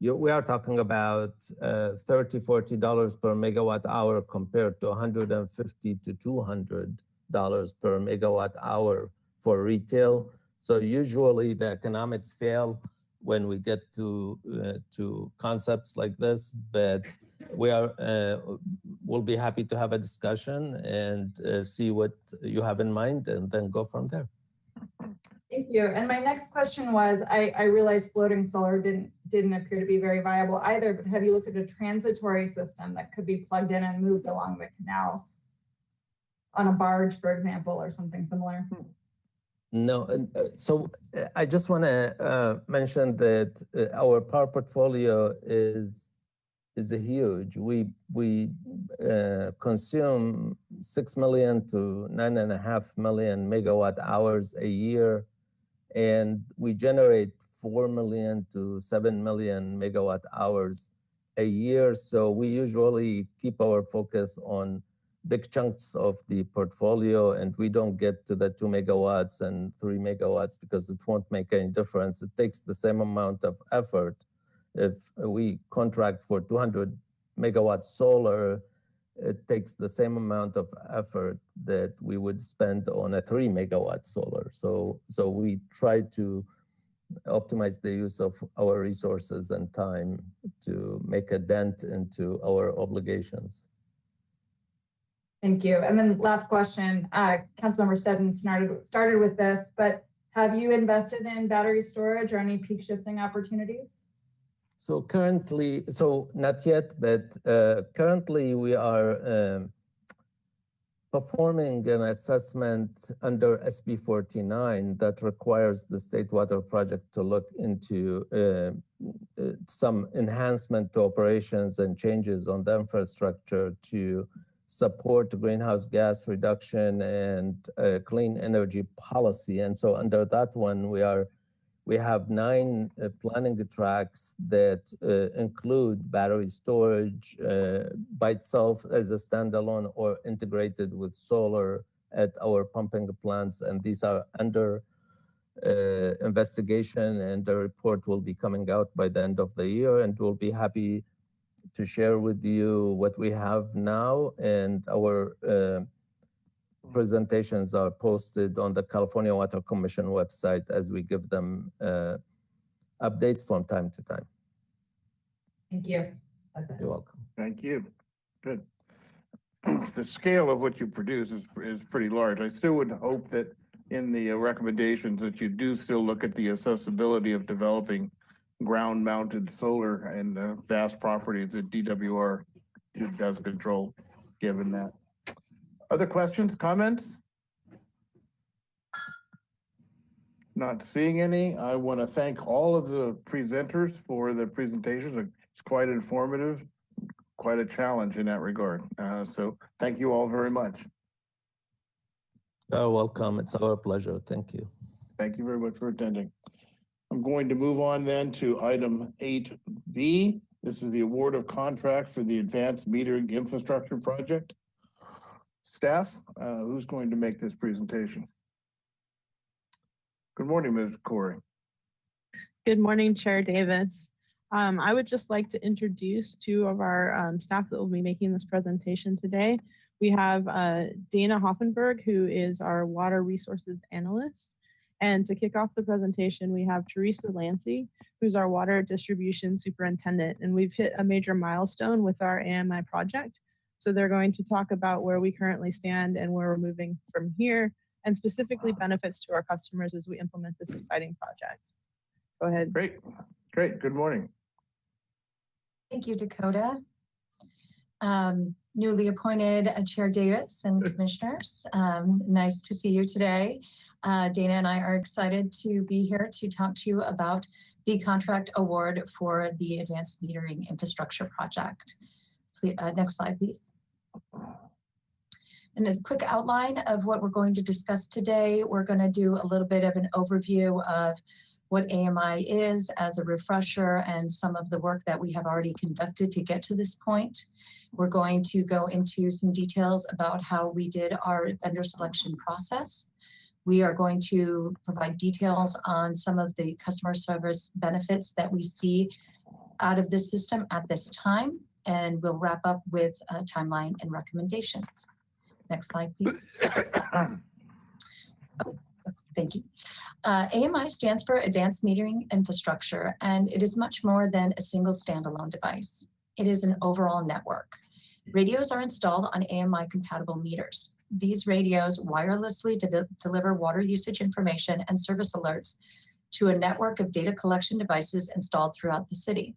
we are talking about $30-40 per megawatt hour compared to $150 to $200 per megawatt hour for retail. So usually the economics fail when we get to concepts like this, but we'll be happy to have a discussion and see what you have in mind and then go from there. Thank you. And my next question was, I realized floating solar didn't appear to be very viable either, but have you looked at a transitory system that could be plugged in and moved along the canals on a barge, for example, or something similar? No, so I just want to mention that our power portfolio is huge. We consume 6 million to 9.5 million megawatt hours a year, and we generate 4 million to 7 million megawatt hours a year. So we usually keep our focus on big chunks of the portfolio, and we don't get to the 2 megawatts and 3 megawatts because it won't make any difference. It takes the same amount of effort. If we contract for 200 megawatt solar, it takes the same amount of effort that we would spend on a 3 megawatt solar. So we try to optimize the use of our resources and time to make a dent into our obligations. Thank you. And then last question, Councilmember Steddon started with this, but have you invested in battery storage or any peak shifting opportunities? So currently, not yet, but currently we are performing an assessment under SB 49 that requires the State Water Project to look into some enhancement to operations and changes on the infrastructure to support greenhouse gas reduction and clean energy policy. And so under that one, we have 9 planning tracks that include battery storage by itself as a standalone or integrated with solar at our pumping plants. And these are under investigation, and the report will be coming out by the end of the year, and we'll be happy to share with you what we have now, and our presentations are posted on the California Water Commission website as we give them updates from time to time. Thank you. That's it. You're welcome. Thank you. Good. The scale of what you produce is pretty large. I still would hope that in the recommendations that you do still look at the accessibility of developing ground-mounted solar and vast properties that DWR does control, given that. Other questions, comments? Not seeing any. I want to thank all of the presenters for the presentations. It's quite informative, quite a challenge in that regard. So thank you all very much. You're welcome. It's our pleasure. Thank you. Thank you very much for attending. I'm going to move on then to item 8B. This is the award of contract for the advanced metering infrastructure project. Staff, who's going to make this presentation? Good morning, Ms. Corey. Good morning, Chair Davis. I would just like to introduce two of our staff that will be making this presentation today. We have Dana Hoffenberg, who is our water resources analyst. And to kick off the presentation, we have Teresa Lancy, who's our water distribution superintendent. And we've hit a major milestone with our AMI project. So they're going to talk about where we currently stand and where we're moving from here, and specifically benefits to our customers as we implement this exciting project. Go ahead. Great. Good morning. Thank you, Dakota. Newly appointed Chair Davis and commissioners. Nice to see you today. Dana and I are excited to be here to talk to you about the contract award for the Advanced Metering Infrastructure Project. Please, next slide, please. And a quick outline of what we're going to discuss today. We're going to do a little bit of an overview of what AMI is as a refresher and some of the work that we have already conducted to get to this point. We're going to go into some details about how we did our vendor selection process. We are going to provide details on some of the customer service benefits that we see out of this system at this time, and we'll wrap up with a timeline and recommendations. Next slide, please. Thank you. AMI stands for Advanced Metering Infrastructure, and it is much more than a single standalone device. It is an overall network. Radios are installed on AMI-compatible meters. These radios wirelessly deliver water usage information and service alerts to a network of data collection devices installed throughout the city.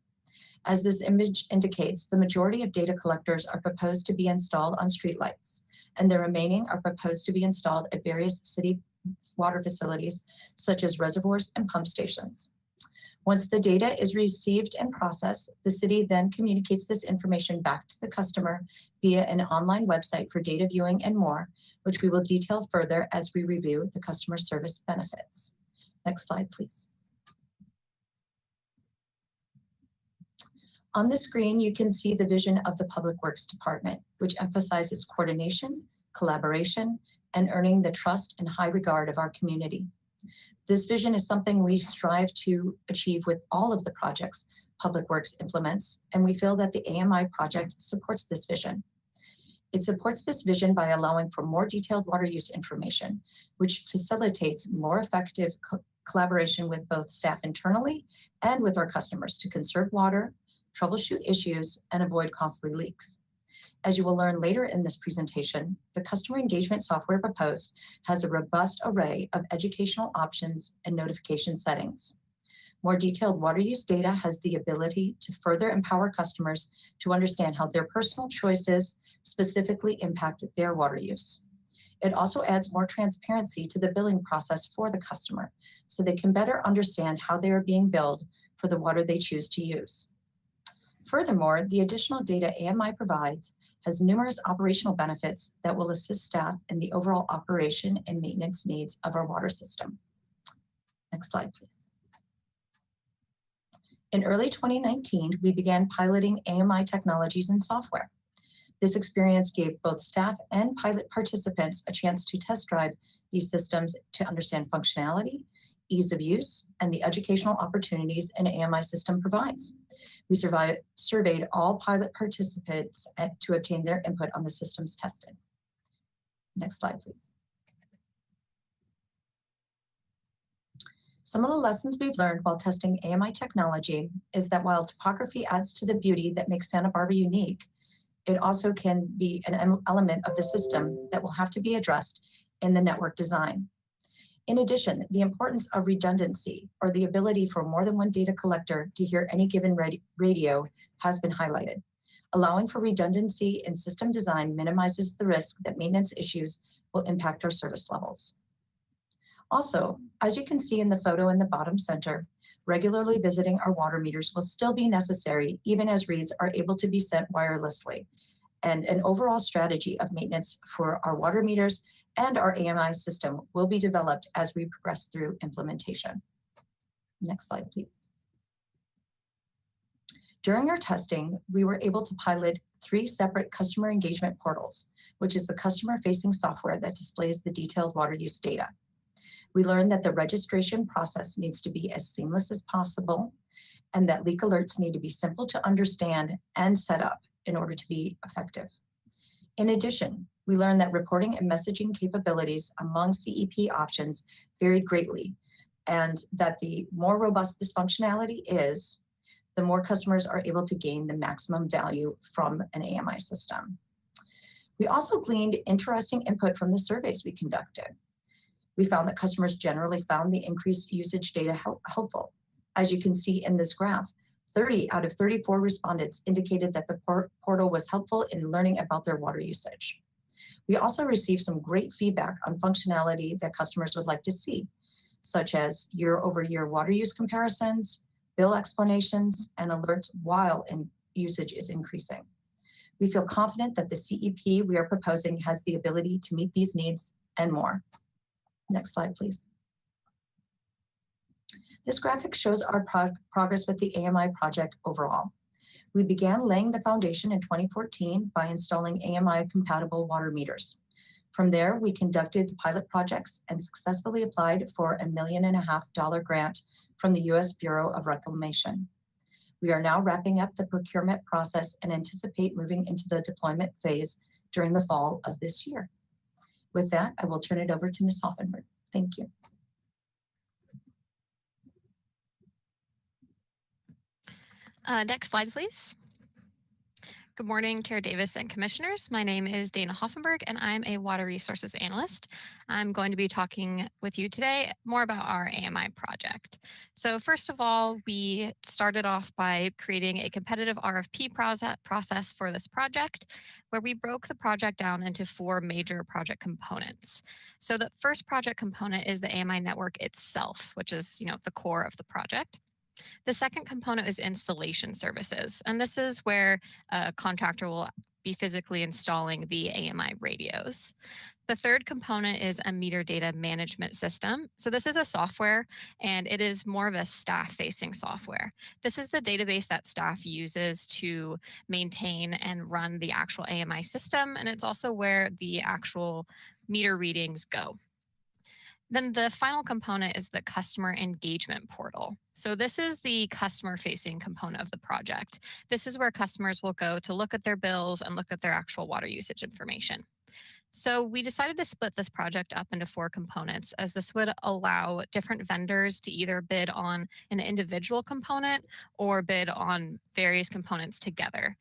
As this image indicates, the majority of data collectors are proposed to be installed on streetlights, and the remaining are proposed to be installed at various city water facilities, such as reservoirs and pump stations. Once the data is received and processed, the city then communicates this information back to the customer via an online website for data viewing and more, which we will detail further as we review the customer service benefits. Next slide, please. On the screen, you can see the vision of the Public Works Department, which emphasizes coordination, collaboration, and earning the trust and high regard of our community. This vision is something we strive to achieve with all of the projects Public Works implements, and we feel that the AMI project supports this vision. It supports this vision by allowing for more detailed water use information, which facilitates more effective collaboration with both staff internally and with our customers to conserve water, troubleshoot issues, and avoid costly leaks. As you will learn later in this presentation, the customer engagement software proposed has a robust array of educational options and notification settings. More detailed water use data has the ability to further empower customers to understand how their personal choices specifically impact their water use. It also adds more transparency to the billing process for the customer, so they can better understand how they are being billed for the water they choose to use. Furthermore, the additional data AMI provides has numerous operational benefits that will assist staff in the overall operation and maintenance needs of our water system. Next slide, please. In early 2019, we began piloting AMI technologies and software. This experience gave both staff and pilot participants a chance to test drive these systems to understand functionality, ease of use, and the educational opportunities an AMI system provides. We surveyed all pilot participants to obtain their input on the systems tested. Next slide, please. Some of the lessons we've learned while testing AMI technology is that while topography adds to the beauty that makes Santa Barbara unique, it also can be an element of the system that will have to be addressed in the network design. In addition, the importance of redundancy, or the ability for more than one data collector to hear any given radio, has been highlighted. Allowing for redundancy in system design minimizes the risk that maintenance issues will impact our service levels. Also, as you can see in the photo in the bottom center, regularly visiting our water meters will still be necessary even as reads are able to be sent wirelessly. And an overall strategy of maintenance for our water meters and our AMI system will be developed as we progress through implementation. Next slide, please. During our testing, we were able to pilot 3 separate customer engagement portals, which is the customer-facing software that displays the detailed water use data. We learned that the registration process needs to be as seamless as possible, and that leak alerts need to be simple to understand and set up in order to be effective. In addition, we learned that reporting and messaging capabilities among CEP options varied greatly, and that the more robust this functionality is, the more customers are able to gain the maximum value from an AMI system. We also gleaned interesting input from the surveys we conducted. We found that customers generally found the increased usage data helpful. As you can see in this graph, 30 out of 34 respondents indicated that the portal was helpful in learning about their water usage. We also received some great feedback on functionality that customers would like to see, such as year-over-year water use comparisons, bill explanations, and alerts while usage is increasing. We feel confident that the CEP we are proposing has the ability to meet these needs and more. Next slide, please. This graphic shows our progress with the AMI project overall. We began laying the foundation in 2014 by installing AMI-compatible water meters. From there, we conducted the pilot projects and successfully applied for a $1.5 million grant from the U.S. Bureau of Reclamation. We are now wrapping up the procurement process and anticipate moving into the deployment phase during the fall of this year. With that, I will turn it over to Ms. Hoffenberg. Thank you. Next slide, please. Good morning, Chair Davis and Commissioners. My name is Dana Hoffenberg, and I'm a Water Resources Analyst. I'm going to be talking with you today more about our AMI project. So first of all, we started off by creating a competitive RFP process for this project, where we broke the project down into 4 major project components. So the first project component is the AMI network itself, which is, the core of the project. The second component is installation services, and this is where a contractor will be physically installing the AMI radios. The third component is a meter data management system. So this is a software, and it is more of a staff-facing software. This is the database that staff uses to maintain and run the actual AMI system, and it's also where the actual meter readings go. Then the final component is the customer engagement portal. So this is the customer-facing component of the project. This is where customers will go to look at their bills and look at their actual water usage information. So we decided to split this project up into 4 components, as this would allow different vendors to either bid on an individual component or bid on various components together.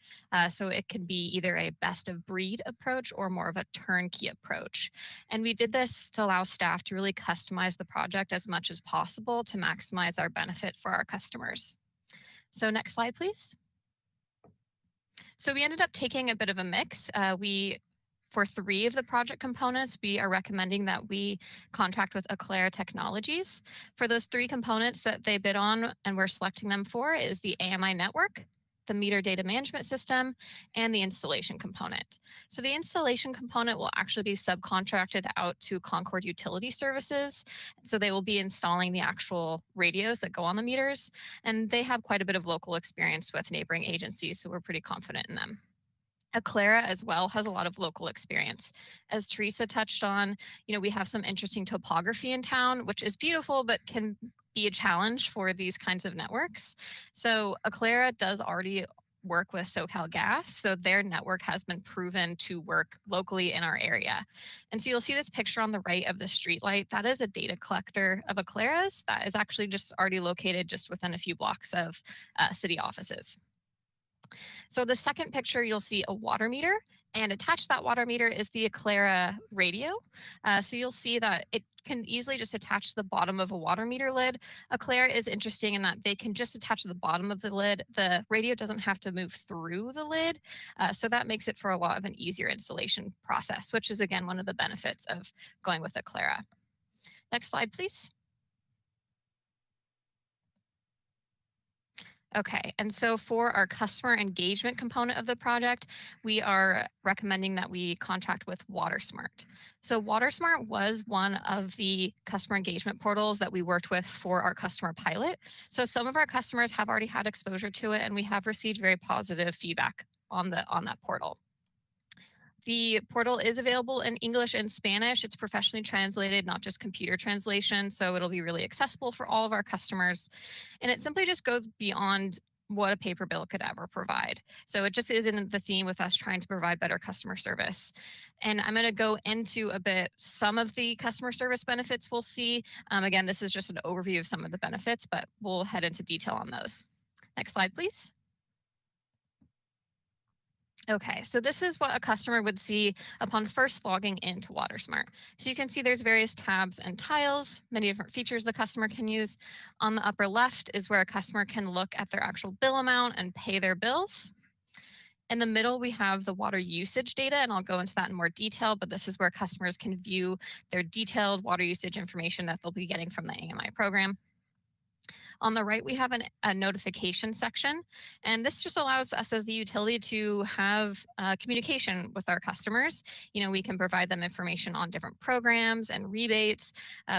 So it can be either a best of breed approach or more of a turnkey approach. And we did this to allow staff to really customize the project as much as possible to maximize our benefit for our customers. So next slide, please. So we ended up taking a bit of a mix. For 3 of the project components, we are recommending that we contract with Aclara Technologies. For those 3 components that they bid on and we're selecting them for is the AMI network, the meter data management system, and the installation component. So the installation component will actually be subcontracted out to Concord Utility Services. So they will be installing the actual radios that go on the meters, and they have quite a bit of local experience with neighboring agencies, so we're pretty confident in them. Aclara as well has a lot of local experience. As Teresa touched on, we have some interesting topography in town, which is beautiful, but can be a challenge for these kinds of networks. So Aclara does already work with SoCalGas, so their network has been proven to work locally in our area. And so you'll see this picture on the right of the streetlight. That is a data collector of Aclara's that is actually just already located just within a few blocks of city offices. So the second picture, you'll see a water meter, And attached to that water meter is the Aclara radio. So you'll see that it can easily just attach to the bottom of a water meter lid. Aclara is interesting in that they can just attach to the bottom of the lid. The radio doesn't have to move through the lid. So that makes it for a lot of an easier installation process, which is again, one of the benefits of going with Aclara. Next slide, please. Okay, and so for our customer engagement component of the project, we are recommending that we contract with WaterSmart. So WaterSmart was one of the customer engagement portals that we worked with for our customer pilot. So some of our customers have already had exposure to it, and we have received very positive feedback on that portal. The portal is available in English and Spanish. It's professionally translated, not just computer translation. So it'll be really accessible for all of our customers. And it simply just goes beyond what a paper bill could ever provide. So it just isn't the theme with us trying to provide better customer service. And I'm going to go into a bit some of the customer service benefits we'll see. Again, this is just an overview of some of the benefits, but we'll head into detail on those. Next slide, please. Okay, so this is what a customer would see upon first logging into WaterSmart. So you can see there's various tabs and tiles, many different features the customer can use. On the upper left is where a customer can look at their actual bill amount and pay their bills. In the middle, we have the water usage data, and I'll go into that in more detail, but this is where customers can view their detailed water usage information that they'll be getting from the AMI program. On the right, we have a notification section, and this just allows us as the utility to have communication with our customers. You know, we can provide them information on different programs and rebates.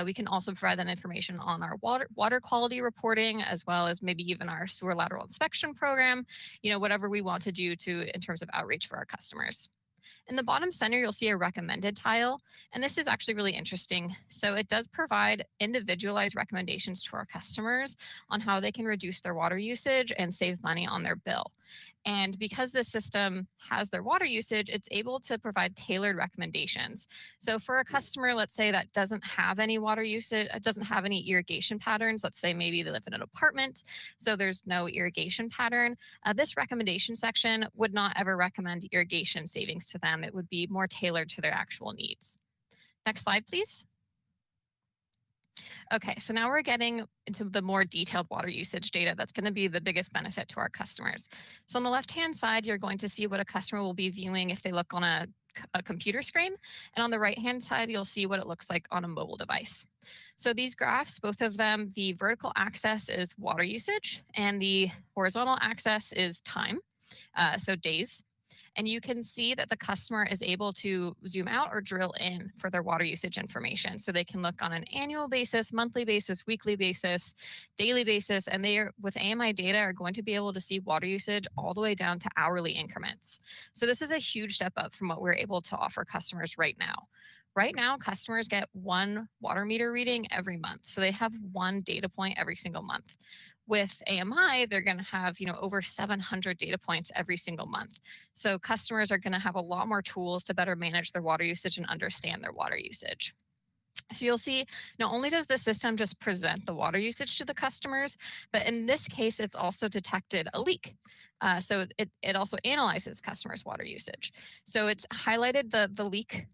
We can also provide them information on our water quality reporting, as well as maybe even our sewer lateral inspection program, you know, whatever we want to do in terms of outreach for our customers. In the bottom center, you'll see a recommended tile, and this is actually really interesting. So it does provide individualized recommendations to our customers on how they can reduce their water usage and save money on their bill. And because the system has their water usage, it's able to provide tailored recommendations. So for a customer, let's say that doesn't have any water usage, doesn't have any irrigation patterns, let's say maybe they live in an apartment, so there's no irrigation pattern, this recommendation section would not ever recommend irrigation savings to them. It would be more tailored to their actual needs. Next slide, please. Okay, so now we're getting into the more detailed water usage data that's going to be the biggest benefit to our customers. So on the left-hand side, you're going to see what a customer will be viewing if they look on a computer screen. And on the right-hand side, you'll see what it looks like on a mobile device. So these graphs, both of them, the vertical axis is water usage, and the horizontal axis is time, so days. And you can see that the customer is able to zoom out or drill in for their water usage information. So they can look on an annual basis, monthly basis, weekly basis, daily basis, and they are, with AMI data, are going to be able to see water usage all the way down to hourly increments. So this is a huge step up from what we're able to offer customers right now. Right now, customers get one water meter reading every month. So they have one data point every single month. With AMI, they're going to have, you know, over 700 data points every single month. So customers are going to have a lot more tools to better manage their water usage and understand their water usage. So you'll see, not only does the system just present the water usage to the customers, but in this case, it's also detected a leak. So it also analyzes customers' water usage. So it's highlighted the leak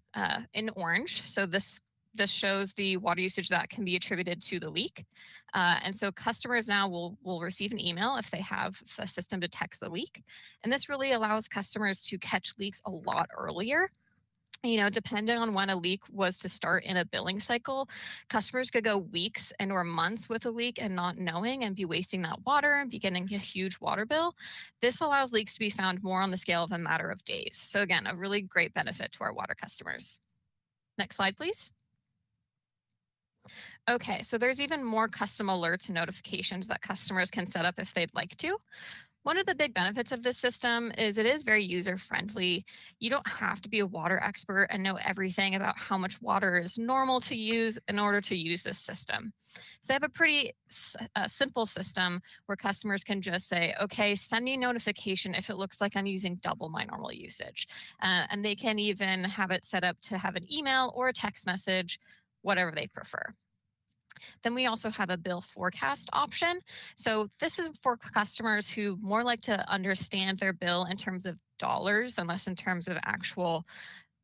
in orange. So this shows the water usage that can be attributed to the leak. And so customers now will receive an email if they have the system detects the leak. And this really allows customers to catch leaks a lot earlier. You know, depending on when a leak was to start in a billing cycle, customers could go weeks and or months with a leak and not knowing and be wasting that water and be getting a huge water bill. This allows leaks to be found more on the scale of a matter of days. So again, a really great benefit to our water customers. Next slide, please. Okay, so there's even more custom alerts and notifications that customers can set up if they'd like to. One of the big benefits of this system is it is very user-friendly. You don't have to be a water expert and know everything about how much water is normal to use in order to use this system. So they have a pretty simple system where customers can just say, okay, send me a notification if it looks like I'm using double my normal usage. And they can even have it set up to have an email or a text message, whatever they prefer. Then we also have a bill forecast option. So this is for customers who more like to understand their bill in terms of dollars and less in terms of actual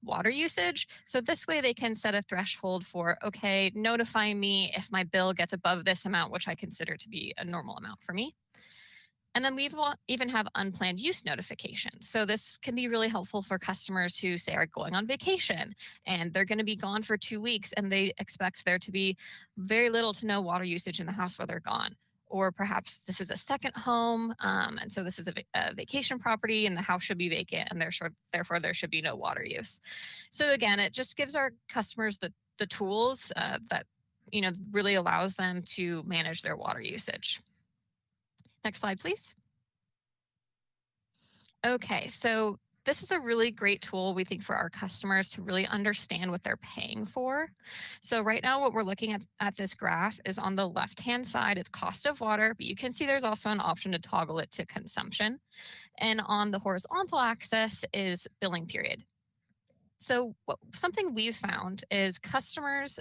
water usage. So this way they can set a threshold for, okay, notify me if my bill gets above this amount, which I consider to be a normal amount for me. And then we even have unplanned use notifications. So this can be really helpful for customers who say are going on vacation and they're going to be gone for 2 weeks and they expect there to be very little to no water usage in the house while they're gone. Or perhaps this is a second home, and so this is a vacation property and the house should be vacant and therefore there should be no water use. So again, it just gives our customers the tools that really allows them to manage their water usage. Next slide, please. Okay, so this is a really great tool, we think, for our customers to really understand what they're paying for. So right now, what we're looking at this graph is on the left-hand side, it's cost of water, but you can see there's also an option to toggle it to consumption. And on the horizontal axis is billing period. So something we've found is customers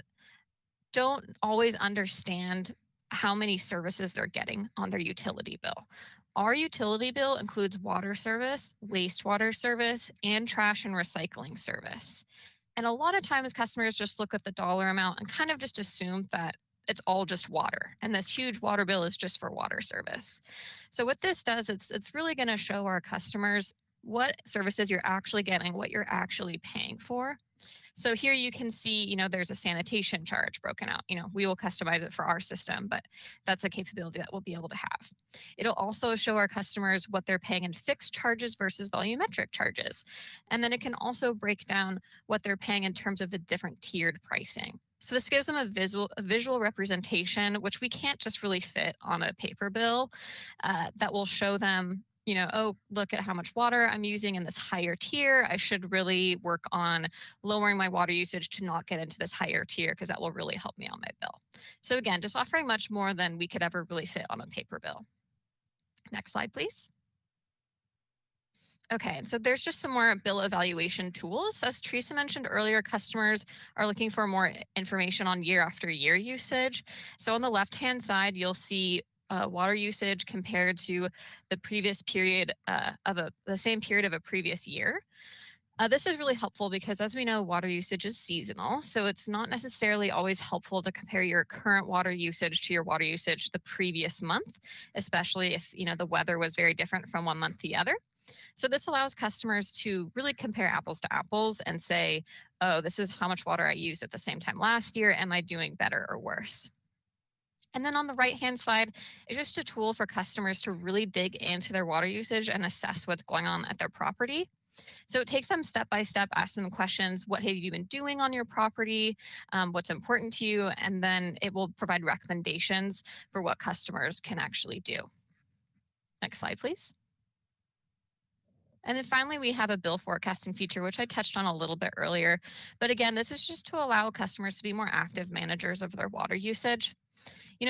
don't always understand how many services they're getting on their utility bill. Our utility bill includes water service, wastewater service, and trash and recycling service. And a lot of times customers just look at the dollar amount and kind of just assume that it's all just water. And this huge water bill is just for water service. So what this does, it's really going to show our customers what services you're actually getting, what you're actually paying for. So here you can see, there's a sanitation charge broken out. We will customize it for our system, but that's a capability that we'll be able to have. It'll also show our customers what they're paying in fixed charges versus volumetric charges. And then it can also break down what they're paying in terms of the different tiered pricing. So this gives them a visual representation, which we can't just really fit on a paper bill, that will show them, oh, look at how much water I'm using in this higher tier. I should really work on lowering my water usage to not get into this higher tier because that will really help me on my bill. So again, just offering much more than we could ever really fit on a paper bill. Next slide, please. Okay, and so there's just some more bill evaluation tools. As Teresa mentioned earlier, customers are looking for more information on year after year usage. So on the left-hand side, you'll see water usage compared to the previous period the same period of a previous year. This is really helpful because, as we know, water usage is seasonal. So it's not necessarily always helpful to compare your current water usage to your water usage the previous month, especially if the weather was very different from one month to the other. So this allows customers to really compare apples to apples and say, oh, this is how much water I used at the same time last year. Am I doing better or worse? And then on the right-hand side is just a tool for customers to really dig into their water usage and assess what's going on at their property. So it takes them step by step, asking them questions. What have you been doing on your property? What's important to you? And then it will provide recommendations for what customers can actually do. Next slide, please. And then finally, we have a bill forecasting feature, which I touched on a little bit earlier. But again, this is just to allow customers to be more active managers of their water usage.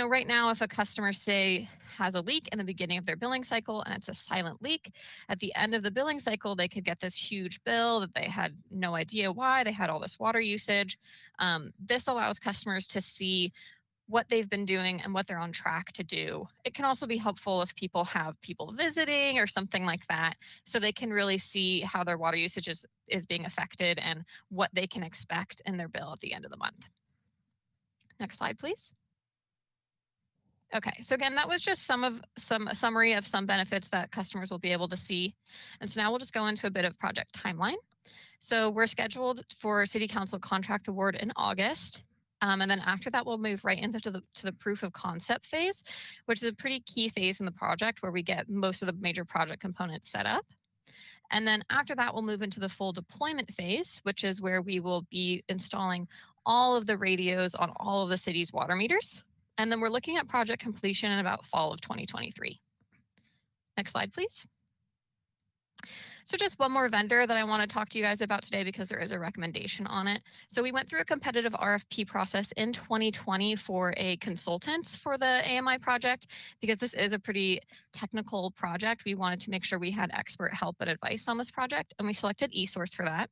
Right now, if a customer, say, has a leak in the beginning of their billing cycle and it's a silent leak, at the end of the billing cycle, they could get this huge bill that they had no idea why they had all this water usage. This allows customers to see what they've been doing and what they're on track to do. It can also be helpful if people have people visiting or something like that, so they can really see how their water usage is being affected and what they can expect in their bill at the end of the month. Next slide, please. Okay, so again, that was just a summary of some benefits that customers will be able to see. And so now we'll just go into a bit of project timeline. So we're scheduled for City Council contract award in August. And then after that, we'll move right into the proof of concept phase, which is a pretty key phase in the project where we get most of the major project components set up. And then after that, we'll move into the full deployment phase, which is where we will be installing all of the radios on all of the city's water meters. And then we're looking at project completion in about fall of 2023. Next slide, please. So just one more vendor that I want to talk to you guys about today because there is a recommendation on it. So we went through a competitive RFP process in 2020 for a consultant for the AMI project. Because this is a pretty technical project, we wanted to make sure we had expert help and advice on this project, and we selected eSource for that.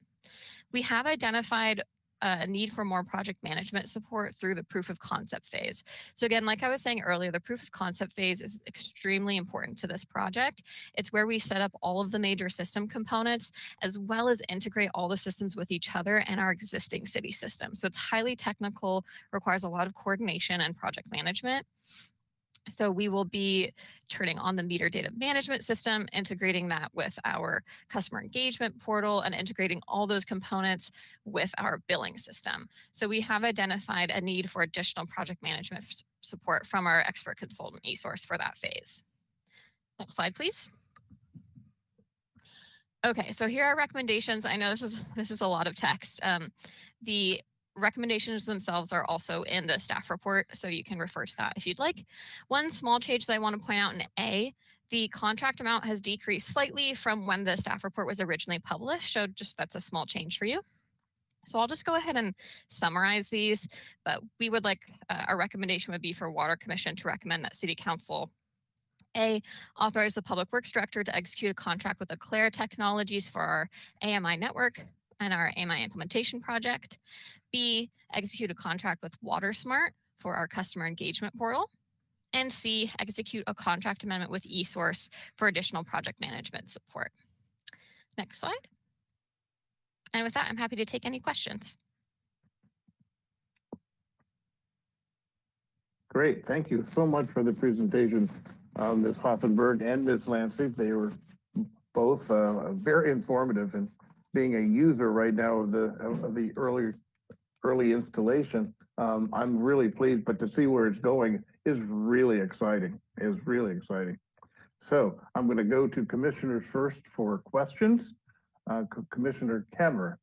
We have identified a need for more project management support through the proof of concept phase. So again, like I was saying earlier, the proof of concept phase is extremely important to this project. It's where we set up all of the major system components, as well as integrate all the systems with each other and our existing city system. So it's highly technical, requires a lot of coordination and project management. So we will be turning on the meter data management system, integrating that with our customer engagement portal, and integrating all those components with our billing system. So we have identified a need for additional project management support from our expert consultant eSource for that phase. Next slide, please. Okay, so here are recommendations. I know this is a lot of text. The recommendations themselves are also in the staff report, so you can refer to that if you'd like. One small change that I want to point out in A, the contract amount has decreased slightly from when the staff report was originally published, so just that's a small change for you. So I'll just go ahead and summarize these, but we would like, our recommendation would be for Water Commission to recommend that City Council A, authorize the Public Works Director to execute a contract with Aclara Technologies for our AMI network and our AMI implementation project. B, execute a contract with WaterSmart for our customer engagement portal. And C, execute a contract amendment with eSource for additional project management support. Next slide. And with that, I'm happy to take any questions. Great, thank you so much for the presentation, Ms. Hoffenberg and Ms. Lancey. They were both very informative, and being a user right now of the early installation, I'm really pleased, but to see where it's going is really exciting. So I'm going to go to commissioners first for questions. Commissioner Kemmer.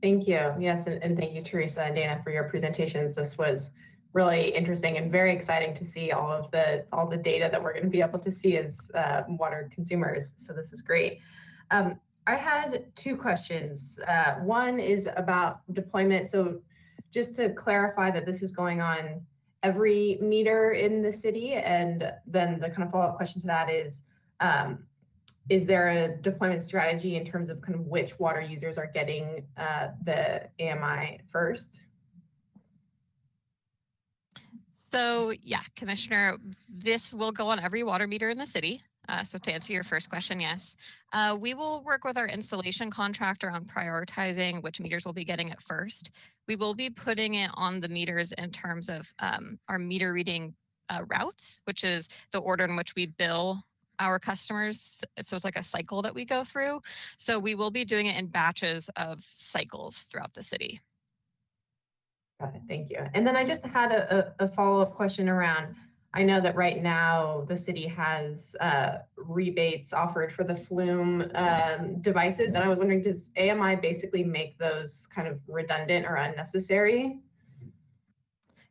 Thank you. Yes, and thank you, Teresa and Dana, for your presentations. This was really interesting and very exciting to see all the data that we're going to be able to see as water consumers. So this is great. I had two questions. One is about deployment. So just to clarify that this is going on every meter in the city, and then the kind of follow-up question to that is there a deployment strategy in terms of kind of which water users are getting the AMI first? So yeah, Commissioner, this will go on every water meter in the city. So to answer your first question, yes. We will work with our installation contractor on prioritizing which meters will be getting it first. We will be putting it on the meters in terms of our meter reading routes, which is the order in which we bill our customers. So it's like a cycle that we go through. So we will be doing it in batches of cycles throughout the city. Got it, thank you. And then I just had a follow-up question around, I know that right now the city has rebates offered for the Flume devices, and I was wondering, does AMI basically make those kind of redundant or unnecessary?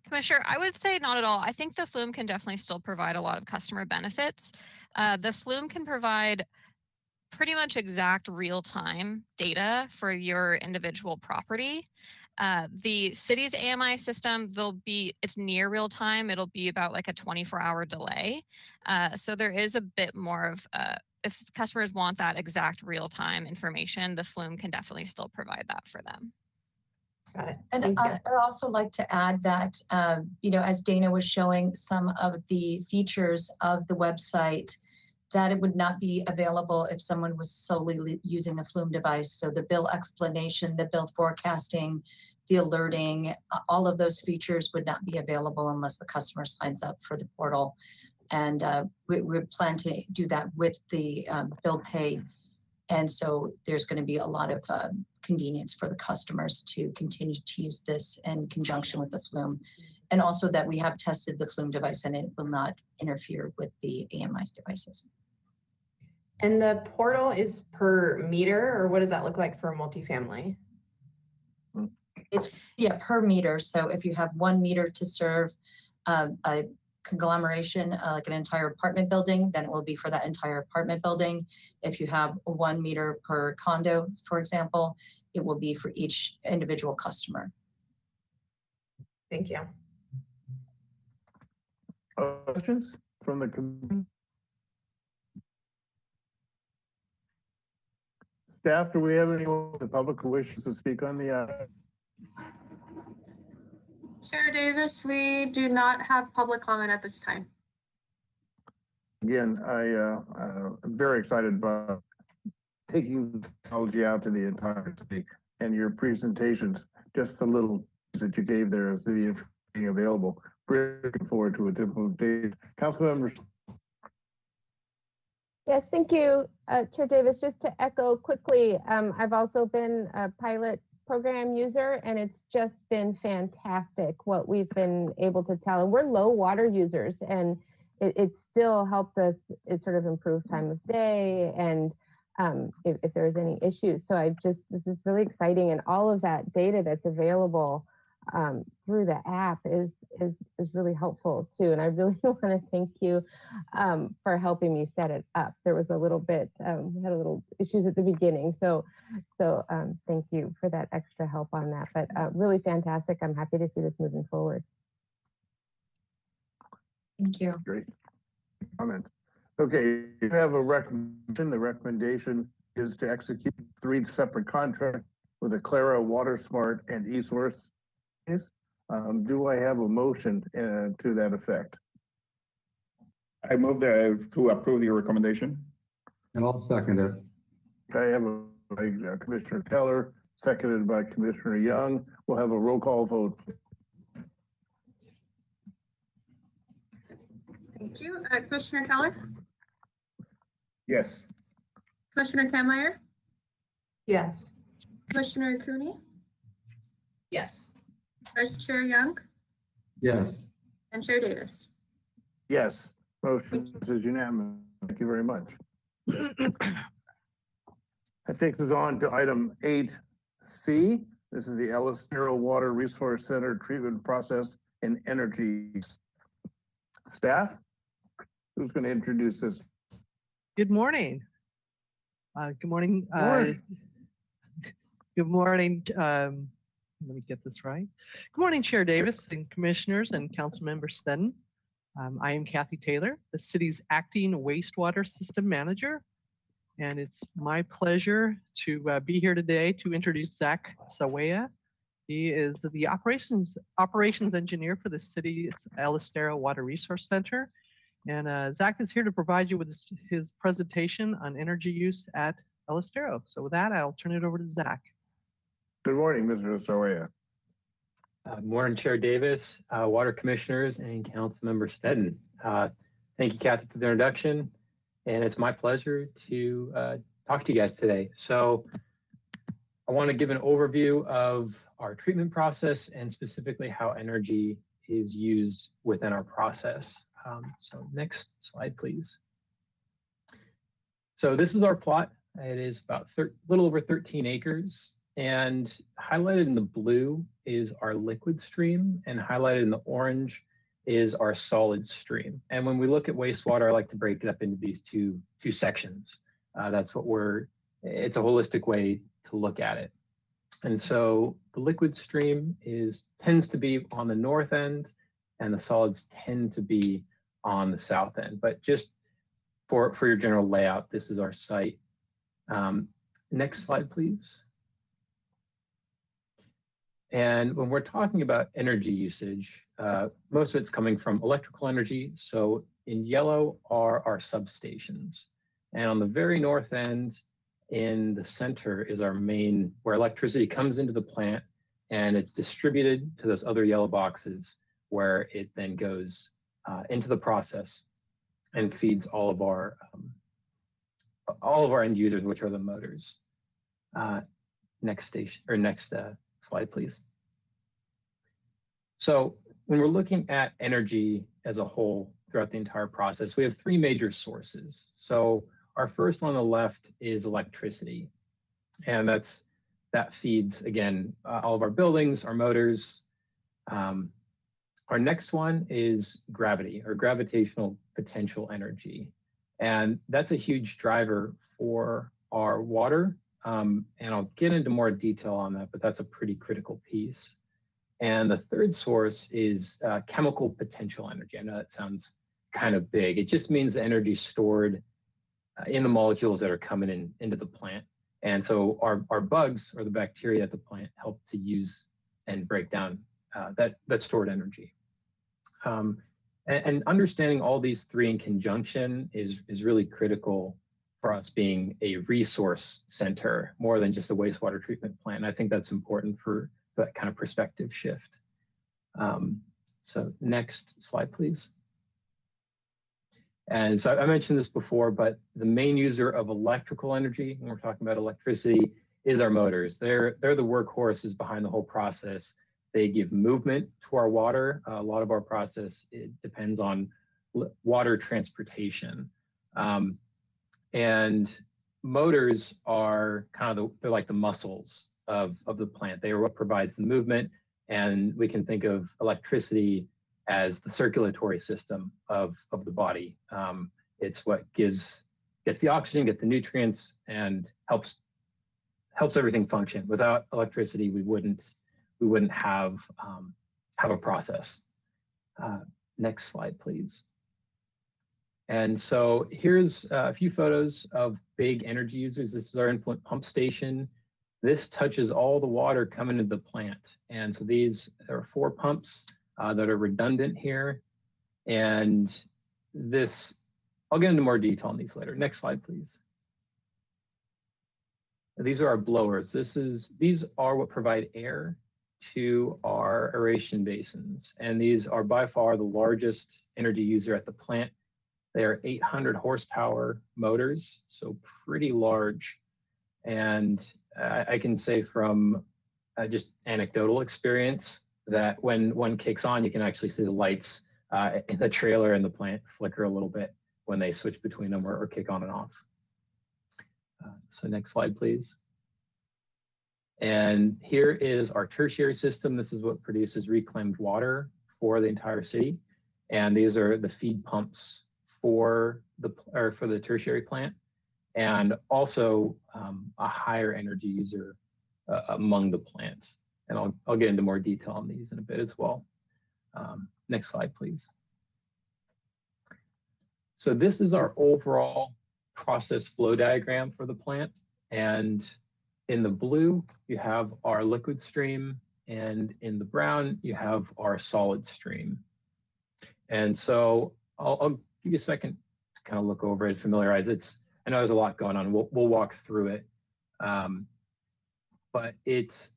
Commissioner, I would say not at all. I think the Flume can definitely still provide a lot of customer benefits. The Flume can provide pretty much exact real-time data for your individual property. The city's AMI system, it's near real time. It'll be about like a 24-hour delay. So there is a bit more of, if customers want that exact real-time information, the Flume can definitely still provide that for them. Got it. And I'd also like to add that, as Dana was showing some of the features of the website, that it would not be available if someone was solely using a Flume device. So the bill explanation, the bill forecasting, the alerting, all of those features would not be available unless the customer signs up for the portal. And we plan to do that with the bill pay. And so there's going to be a lot of convenience for the customers to continue to use this in conjunction with the Flume. And also that we have tested the Flume device and it will not interfere with the AMI's devices. And the portal is per meter, or what does that look like for multifamily? It's per meter. So if you have 1 meter to serve a conglomeration, like an entire apartment building, then it will be for that entire apartment building. If you have 1 meter per condo, for example, it will be for each individual customer. Thank you. Questions from the committee? Staff, do we have anyone in the public who wishes to speak on the Chair Davis, we do not have public comment at this time. Again, I'm very excited about taking technology out to the entire city, and your presentations, just the little that you gave there of the information being available. We're looking forward to its implementation. Council members. Yes, thank you, Chair Davis. Just to echo quickly, I've also been a pilot program user, and it's just been fantastic what we've been able to tell. And we're low water users, and it still helped us sort of improve time of day and if there's any issues. So this is really exciting, and all of that data that's available through the app is really helpful too. And I really want to thank you for helping me set it up. There was a little bit, we had a little issues at the beginning. So thank you for that extra help on that, but really fantastic. I'm happy to see this moving forward. Thank you. Great comment. Okay, you have a recommendation. The recommendation is to execute 3 separate contracts with Aclara, WaterSmart, and eSource. Do I have a motion to that effect? I move to approve your recommendation. And I'll second it. I have by Commissioner Keller, seconded by Commissioner Young. We'll have a roll call vote. Thank you. Commissioner Keller? Yes. Commissioner Kammeyer? Yes. Commissioner Cooney? Yes. Vice Chair Young? Yes. And Chair Davis? Yes, motion is unanimous. Thank you very much. That takes us on to item 8C. This is the Elistero Water Resource Center Treatment Process and Energy. Staff, who's going to introduce this? Good morning. Good morning. Good morning. Let me get this right. Good morning, Chair Davis and Commissioners and Councilmember Sneddon. I am Kathy Taylor, the city's acting wastewater system manager, and it's my pleasure to be here today to introduce Zach Sawaya. He is the operations engineer for the city's Elistero Water Resource Center. And Zach is here to provide you with his presentation on energy use at Elistero. So with that, I'll turn it over to Zach. Good morning, Mr. Sawaya. Morning, Chair Davis, Water Commissioners, and Councilmember Sneddon. Thank you, Kathy, for the introduction. And it's my pleasure to talk to you guys today. So I want to give an overview of our treatment process and specifically how energy is used within our process. So next slide, please. So this is our plot. It is about a little over 13 acres. And highlighted in the blue is our liquid stream, and highlighted in the orange is our solid stream. And when we look at wastewater, I like to break it up into these two sections. That's what it's a holistic way to look at it. And so the liquid stream tends to be on the north end, and the solids tend to be on the south end. But just for your general layout, this is our site. Next slide, please. And when we're talking about energy usage, most of it's coming from electrical energy. So in yellow are our substations. And on the very north end, in the center is our main, where electricity comes into the plant and it's distributed to those other yellow boxes where it then goes into the process and feeds all of our end users, which are the motors. Next slide, please. So when we're looking at energy as a whole throughout the entire process, we have 3 major sources. So our first one on the left is electricity. And that feeds, again, all of our buildings, our motors. Our next one is gravity, or gravitational potential energy. And that's a huge driver for our water. And I'll get into more detail on that, but that's a pretty critical piece. And the third source is chemical potential energy. I know that sounds kind of big. It just means the energy stored in the molecules that are coming into the plant. And so our bugs, or the bacteria at the plant, help to use and break down that stored energy. And understanding all these three in conjunction is really critical for us being a resource center more than just a wastewater treatment plant. And I think that's important for that kind of perspective shift. So next slide, please. And so I mentioned this before, but the main user of electrical energy, when we're talking about electricity, is our motors. They're the workhorses behind the whole process. They give movement to our water. A lot of our process, it depends on water transportation. And motors are kind of they're like the muscles of the plant. They are what provides the movement. And we can think of electricity as the circulatory system of the body. It's what gets the oxygen, gets the nutrients, and helps everything function. Without electricity, we wouldn't have a process. Next slide, please. And so here's a few photos of big energy users. This is our influent pump station. This touches all the water coming into the plant. And so there are 4 pumps that are redundant here. And I'll get into more detail on these later. Next slide, please. These are our blowers. These are what provide air to our aeration basins. And these are by far the largest energy user at the plant. They are 800 horsepower motors, so pretty large. And I can say from just anecdotal experience that when one kicks on, you can actually see the lights in the trailer and the plant flicker a little bit when they switch between them or kick on and off. So next slide, please. And here is our tertiary system. This is what produces reclaimed water for the entire city. And these are the feed pumps for the tertiary plant, and also a higher energy user among the plants. And I'll get into more detail on these in a bit as well. Next slide, please. So this is our overall process flow diagram for the plant. And in the blue, you have our liquid stream, and in the brown, you have our solid stream. And so I'll give you a second to kind of look over it, familiarize. I know there's a lot going on. We'll walk through it. But it's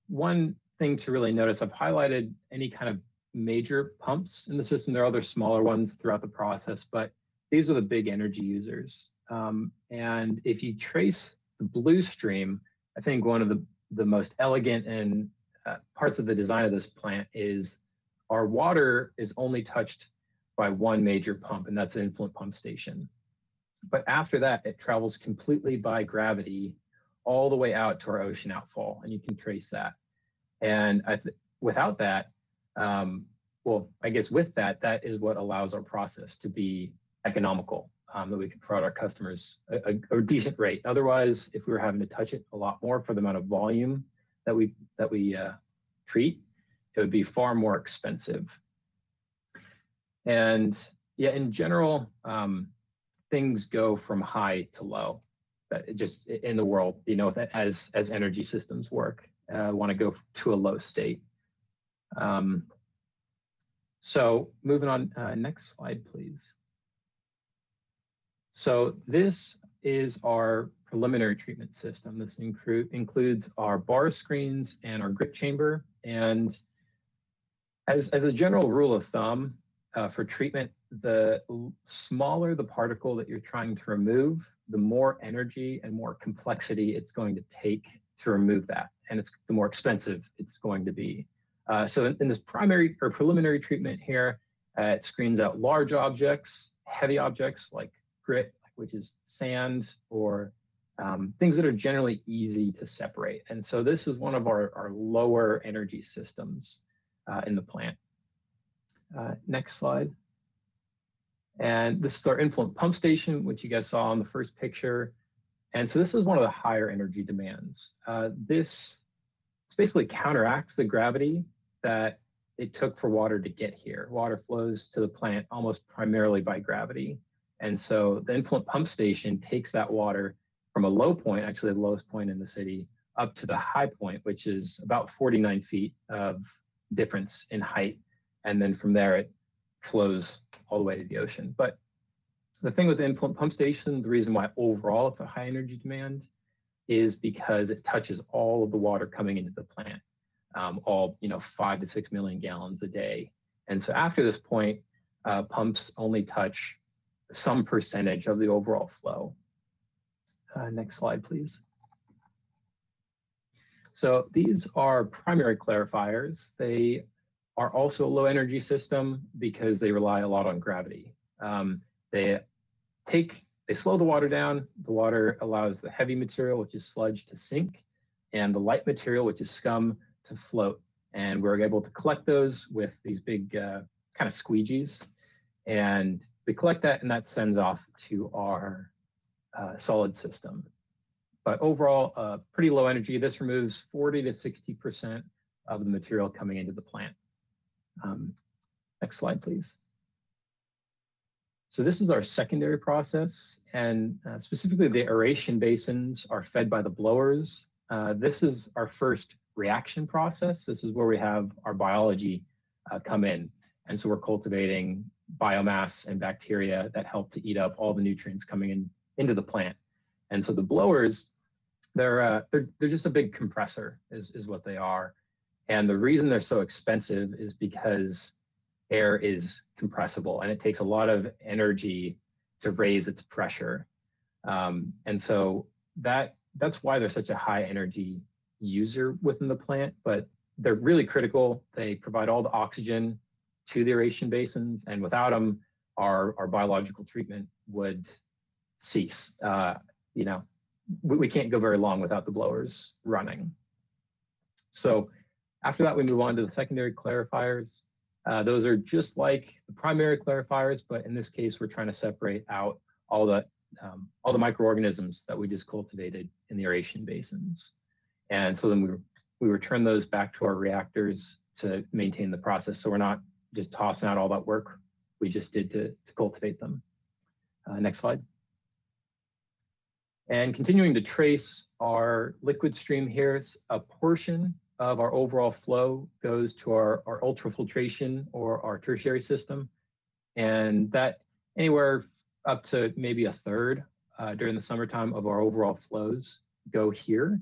one thing to really notice. I've highlighted any kind of major pumps in the system. There are other smaller ones throughout the process, but these are the big energy users. And if you trace the blue stream, I think one of the most elegant and parts of the design of this plant is our water is only touched by one major pump, and that's an influent pump station. But after that, it travels completely by gravity all the way out to our ocean outfall, and you can trace that. And without that, well, I guess with that, that is what allows our process to be economical, that we can provide our customers a decent rate. Otherwise, if we were having to touch it a lot more for the amount of volume that we treat, it would be far more expensive. And yeah, in general, things go from high to low. Just in the world, you know, as energy systems work, want to go to a low state. So moving on, next slide, please. So this is our preliminary treatment system. This includes our bar screens and our grit chamber. And as a general rule of thumb, for treatment, the smaller the particle that you're trying to remove, the more energy and more complexity it's going to take to remove that. And the more expensive it's going to be. So in this primary or preliminary treatment here, it screens out large objects, heavy objects like grit, which is sand, or things that are generally easy to separate. And so this is one of our lower energy systems in the plant. Next slide. And this is our influent pump station, which you guys saw on the first picture. And so this is one of the higher energy demands. This basically counteracts the gravity that it took for water to get here. Water flows to the plant almost primarily by gravity. And so the influent pump station takes that water, from a low point, actually the lowest point in the city, up to the high point, which is about 49 feet of difference in height. And then from there, it flows all the way to the ocean. But the thing with the influent pump station, the reason why overall it's a high energy demand is because it touches all of the water coming into the plant, all 5 to 6 million gallons a day. And so after this point, pumps only touch some percentage of the overall flow. Next slide, please. So these are primary clarifiers. They are also a low energy system because they rely a lot on gravity. They slow the water down. The water allows the heavy material, which is sludge, to sink, and the light material, which is scum, to float. And we're able to collect those with these big kind of squeegees. And we collect that, and that sends off to our solid system. But overall, pretty low energy. This removes 40 to 60% of the material coming into the plant. Next slide, please. So this is our secondary process, and specifically the aeration basins are fed by the blowers. This is our first reaction process. This is where we have our biology come in. And so we're cultivating biomass and bacteria that help to eat up all the nutrients coming into the plant. And so the blowers, they're just a big compressor is what they are. And the reason they're so expensive is because air is compressible and it takes a lot of energy to raise its pressure. And so that's why they're such a high energy user within the plant, but they're really critical. They provide all the oxygen to the aeration basins, and without them, our biological treatment would cease. We can't go very long without the blowers running. So after that, we move on to the secondary clarifiers. Those are just like the primary clarifiers, but in this case, we're trying to separate out all the microorganisms that we just cultivated in the aeration basins. And so then we return those back to our reactors to maintain the process. So we're not just tossing out all that work we just did to cultivate them. Next slide. And continuing to trace our liquid stream here, a portion of our overall flow goes to our ultrafiltration or our tertiary system. And that anywhere up to maybe a third during the summertime of our overall flows go here.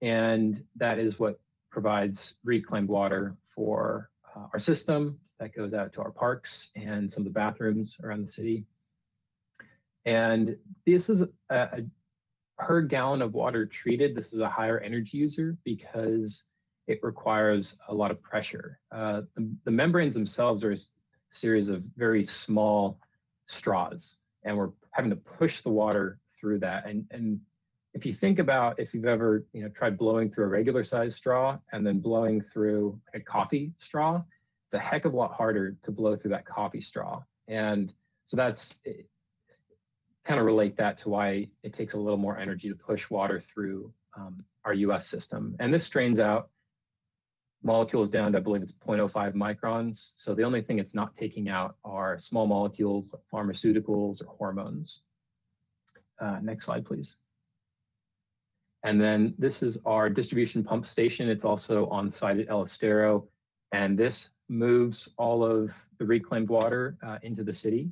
And that is what provides reclaimed water for our system that goes out to our parks and some of the bathrooms around the city. And this is a per gallon of water treated. This is a higher energy user because it requires a lot of pressure. The membranes themselves are a series of very small straws, and we're having to push the water through that. And if you think about if you've ever tried blowing through a regular sized straw and then blowing through a coffee straw, it's a heck of a lot harder to blow through that coffee straw. And so that's kind of relate that to why it takes a little more energy to push water through our US system. And this strains out molecules down to, I believe it's 0.05 microns. So the only thing it's not taking out are small molecules, like pharmaceuticals or hormones. Next slide, please. And then this is our distribution pump station. It's also on site at El Estero. And this moves all of the reclaimed water into the city.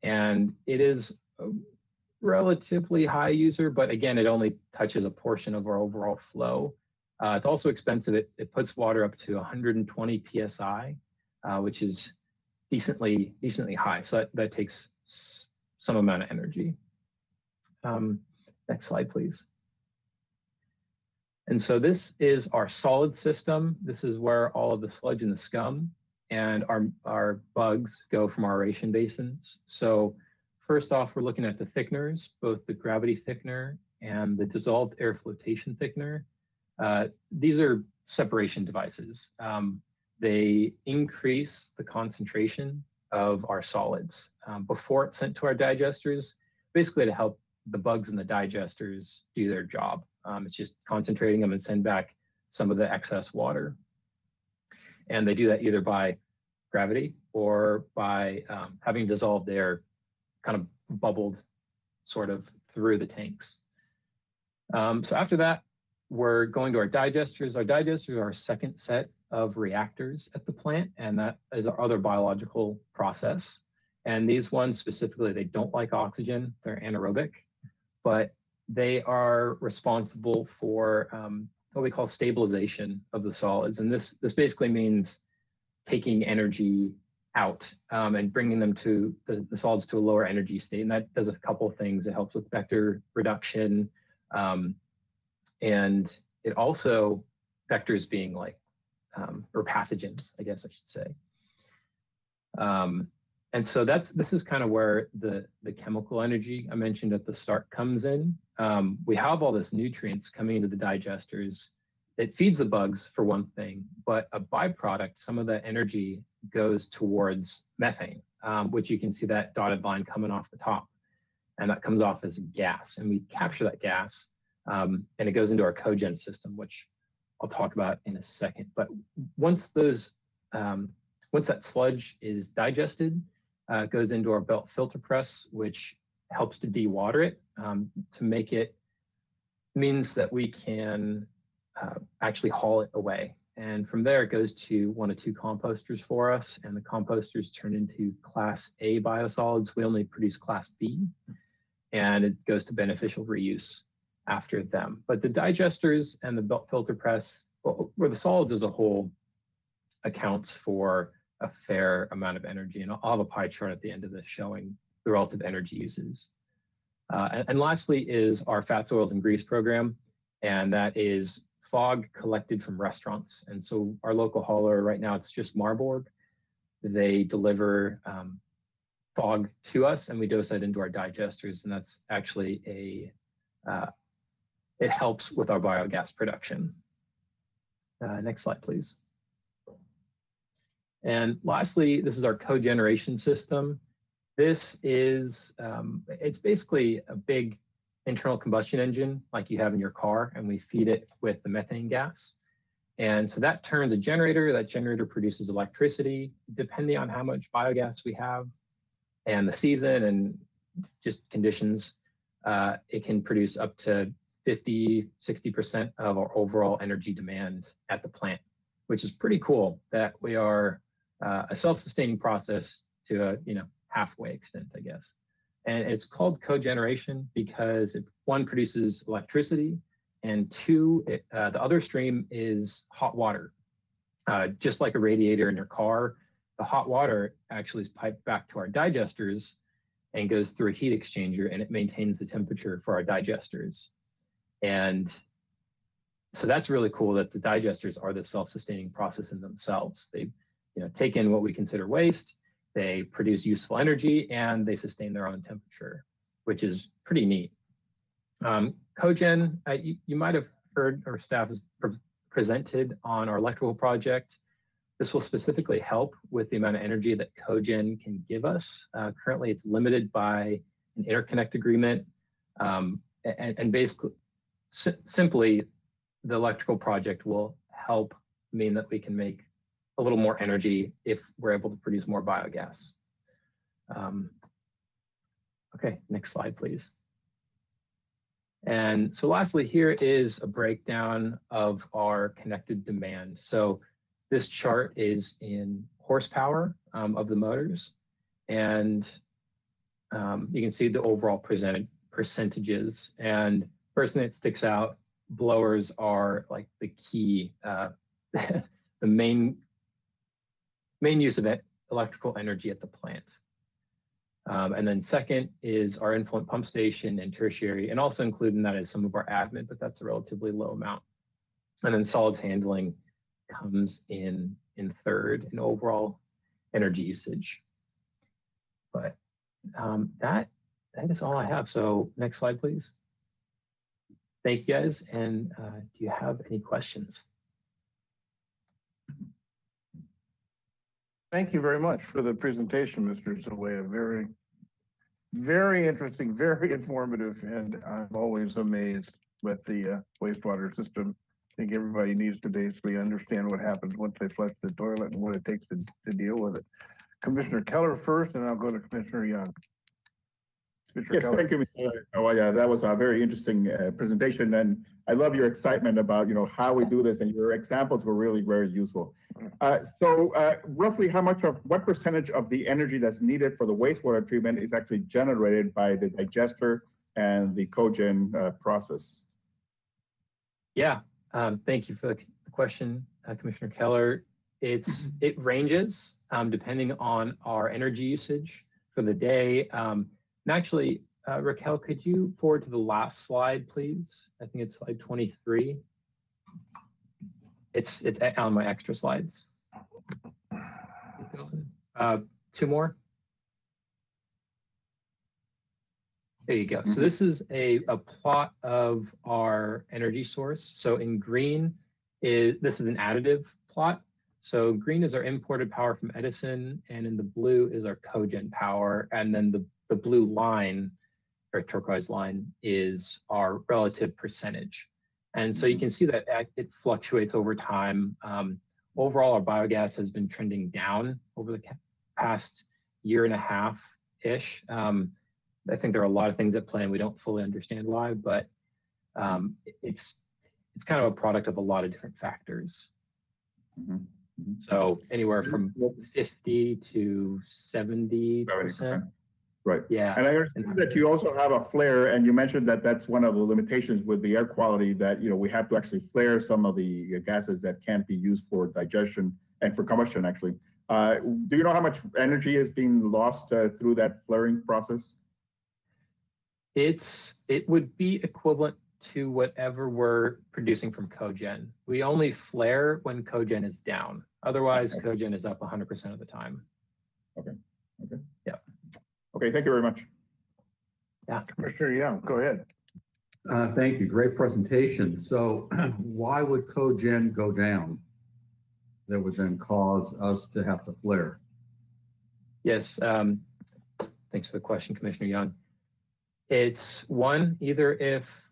And it is a relatively high user, but again, it only touches a portion of our overall flow. It's also expensive. It puts water up to 120 PSI, which is decently high. So that takes some amount of energy. Next slide, please. And so this is our solid system. This is where all of the sludge and the scum and our bugs go from our aeration basins. So first off, we're looking at the thickeners, both the gravity thickener and the dissolved air flotation thickener. These are separation devices. They increase the concentration of our solids before it's sent to our digesters, basically to help the bugs in the digesters do their job. It's just concentrating them and send back some of the excess water. And they do that either by gravity or by having dissolved air kind of bubbled sort of through the tanks. So after that, we're going to our digesters. Our digesters are our second set of reactors at the plant, and that is our other biological process. And these ones specifically, they don't like oxygen, they're anaerobic, but they are responsible for what we call stabilization of the solids. And this basically means taking energy out and bringing them to the solids to a lower energy state. And that does a couple of things. It helps with vector reduction. And it also, vectors being like, or pathogens, I guess I should say. And so this is kind of where the chemical energy I mentioned at the start comes in. We have all this nutrients coming into the digesters. It feeds the bugs for one thing, but a byproduct, some of that energy goes towards methane, which you can see that dotted line coming off the top. And that comes off as a gas. And we capture that gas and it goes into our cogen system, which I'll talk about in a second. But once those, once that sludge is digested, it goes into our belt filter press, which helps to dewater it to make it, means that we can actually haul it away. And from there, it goes to 1 of 2 composters for us, and the composters turn into Class A biosolids. We only produce Class B, and it goes to beneficial reuse after them. But the digesters and the belt filter press, or the solids as a whole, accounts for a fair amount of energy. And I'll have a pie chart at the end of this showing the relative energy uses. And lastly is our fats, oils, and grease program, and that is fog collected from restaurants. And so our local hauler right now, it's just Marburg. They deliver fog to us, and we dose that into our digesters, and that's actually it helps with our biogas production. Next slide, please. And lastly, this is our cogeneration system. This is, it's basically a big internal combustion engine like you have in your car, and we feed it with the methane gas. And so that turns a generator. That generator produces electricity. Depending on how much biogas we have and the season and just conditions, it can produce up to 50, 60% of our overall energy demand at the plant, which is pretty cool that we are a self-sustaining process to a halfway extent, I guess. And it's called cogeneration because it, 1, produces electricity, and 2, the other stream is hot water. Just like a radiator in your car, the hot water actually is piped back to our digesters and goes through a heat exchanger, and it maintains the temperature for our digesters. And so that's really cool that the digesters are the self-sustaining process in themselves. They take in what we consider waste, they produce useful energy, and they sustain their own temperature, which is pretty neat. Cogen, you might have heard our staff has presented on our electrical project. This will specifically help with the amount of energy that cogen can give us. Currently, it's limited by an interconnect agreement, and basically, simply, the electrical project will help mean that we can make a little more energy if we're able to produce more biogas. Okay, next slide, please. And so lastly, here is a breakdown of our connected demand. So this chart is in horsepower of the motors, and you can see the overall percentages. And first thing that sticks out, blowers are like the key, the main use of electrical energy at the plant. And then second is our influent pump station and tertiary, and also included in that is some of our admin, but that's a relatively low amount. And then solids handling comes in third in overall energy usage. But that is all I have. So next slide, please. Thank you guys. And do you have any questions? Thank you very much for the presentation, Mr. Zawaya. Very, very interesting, very informative, and I'm always amazed with the wastewater system. I think everybody needs to basically understand what happens once they flush the toilet and what it takes to deal with it. Commissioner Keller first, and I'll go to Commissioner Young. Yes, thank you, Mr. Sawaya. That was a very interesting presentation, and I love your excitement about how we do this, and your examples were really very useful. So roughly what percentage of the energy that's needed for the wastewater treatment is actually generated by the digester and the cogen process? Yeah, thank you for the question, Commissioner Keller. It ranges depending on our energy usage for the day. And actually, Raquel, could you forward to the last slide, please? I think it's slide 23. It's on my extra slides. Two more. There you go. So this is a plot of our energy source. So in green, this is an additive plot. So green is our imported power from Edison, and in the blue is our cogen power. And then the blue line, or turquoise line, is our relative percentage. And so you can see that it fluctuates over time. Overall, our biogas has been trending down over the past year and a half-ish. I think there are a lot of things at play and we don't fully understand why, but it's kind of a product of a lot of different factors. So anywhere from 50 to 70%. Right. Yeah. And I understand that you also have a flare, and you mentioned that that's one of the limitations with the air quality, that we have to actually flare some of the gases that can't be used for digestion and for combustion, actually. Do you know how much energy is being lost through that flaring process? It would be equivalent to whatever we're producing from cogen. We only flare when cogen is down. Otherwise, cogen is up 100% of the time. Okay. Yeah. Okay, thank you very much. Yeah. Commissioner Young, go ahead. Thank you. Great presentation. So why would cogen go down? That would then cause us to have to flare. Yes. Thanks for the question, Commissioner Young. It's one, either if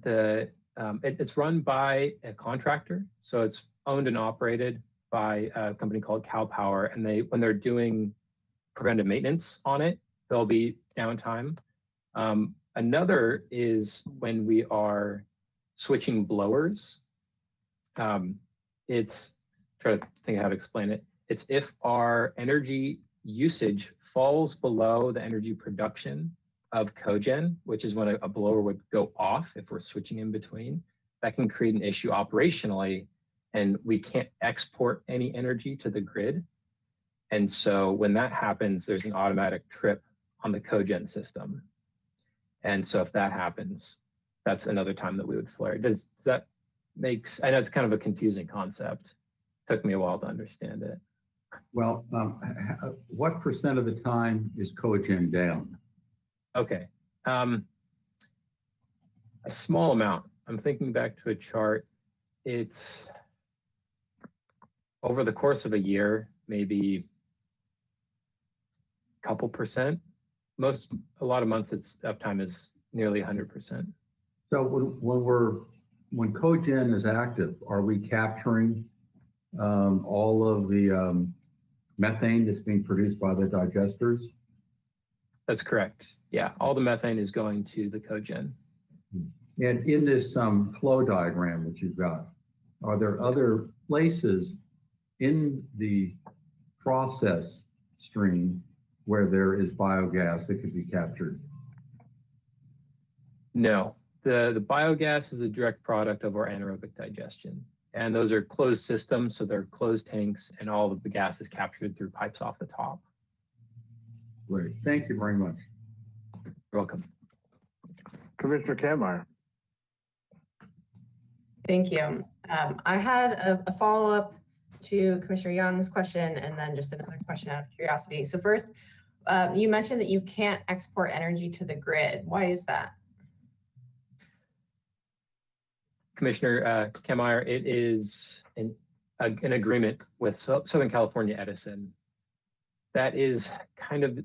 it's run by a contractor, so it's owned and operated by a company called Cal Power, and when they're doing preventive maintenance on it, there'll be downtime. Another is when we are switching blowers. It's try to think of how to explain it. It's if our energy usage falls below the energy production of cogen, which is when a blower would go off if we're switching in between. That can create an issue operationally, and we can't export any energy to the grid. And so when that happens, there's an automatic trip on the cogen system. And so if that happens, that's another time that we would flare. Does that make sense? I know it's kind of a confusing concept. Took me a while to understand it. Well, what percent of the time is cogen down? Okay. A small amount. I'm thinking back to a chart. It's over the course of a year, maybe a couple percent. A lot of months, its uptime is nearly 100%. So when cogen is active, are we capturing all of the methane that's being produced by the digesters? That's correct. Yeah, all the methane is going to the cogen. And in this flow diagram that you've got, are there other places in the process stream where there is biogas that could be captured? No, the biogas is a direct product of our anaerobic digestion. And those are closed systems, so they're closed tanks, and all of the gas is captured through pipes off the top. Great, thank you very much. You're welcome. Commissioner Kammeier. Thank you. I had a follow-up to Commissioner Young's question, and then just another question out of curiosity. So first, you mentioned that you can't export energy to the grid. Why is that? Commissioner Kammeier, it is an agreement with Southern California Edison. That is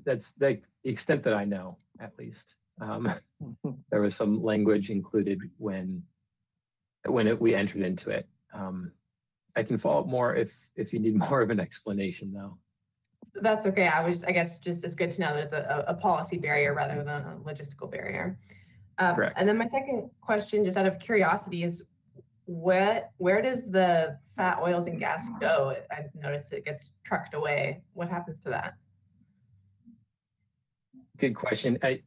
that's the extent that I know, at least. There was some language included when we entered into it. I can follow up more if you need more of an explanation, though. That's okay. I guess just it's good to know that it's a policy barrier rather than a logistical barrier. Correct. And then my second question, just out of curiosity, is where does the fat oils and gas go? I've noticed it gets trucked away. What happens to that? Good question. I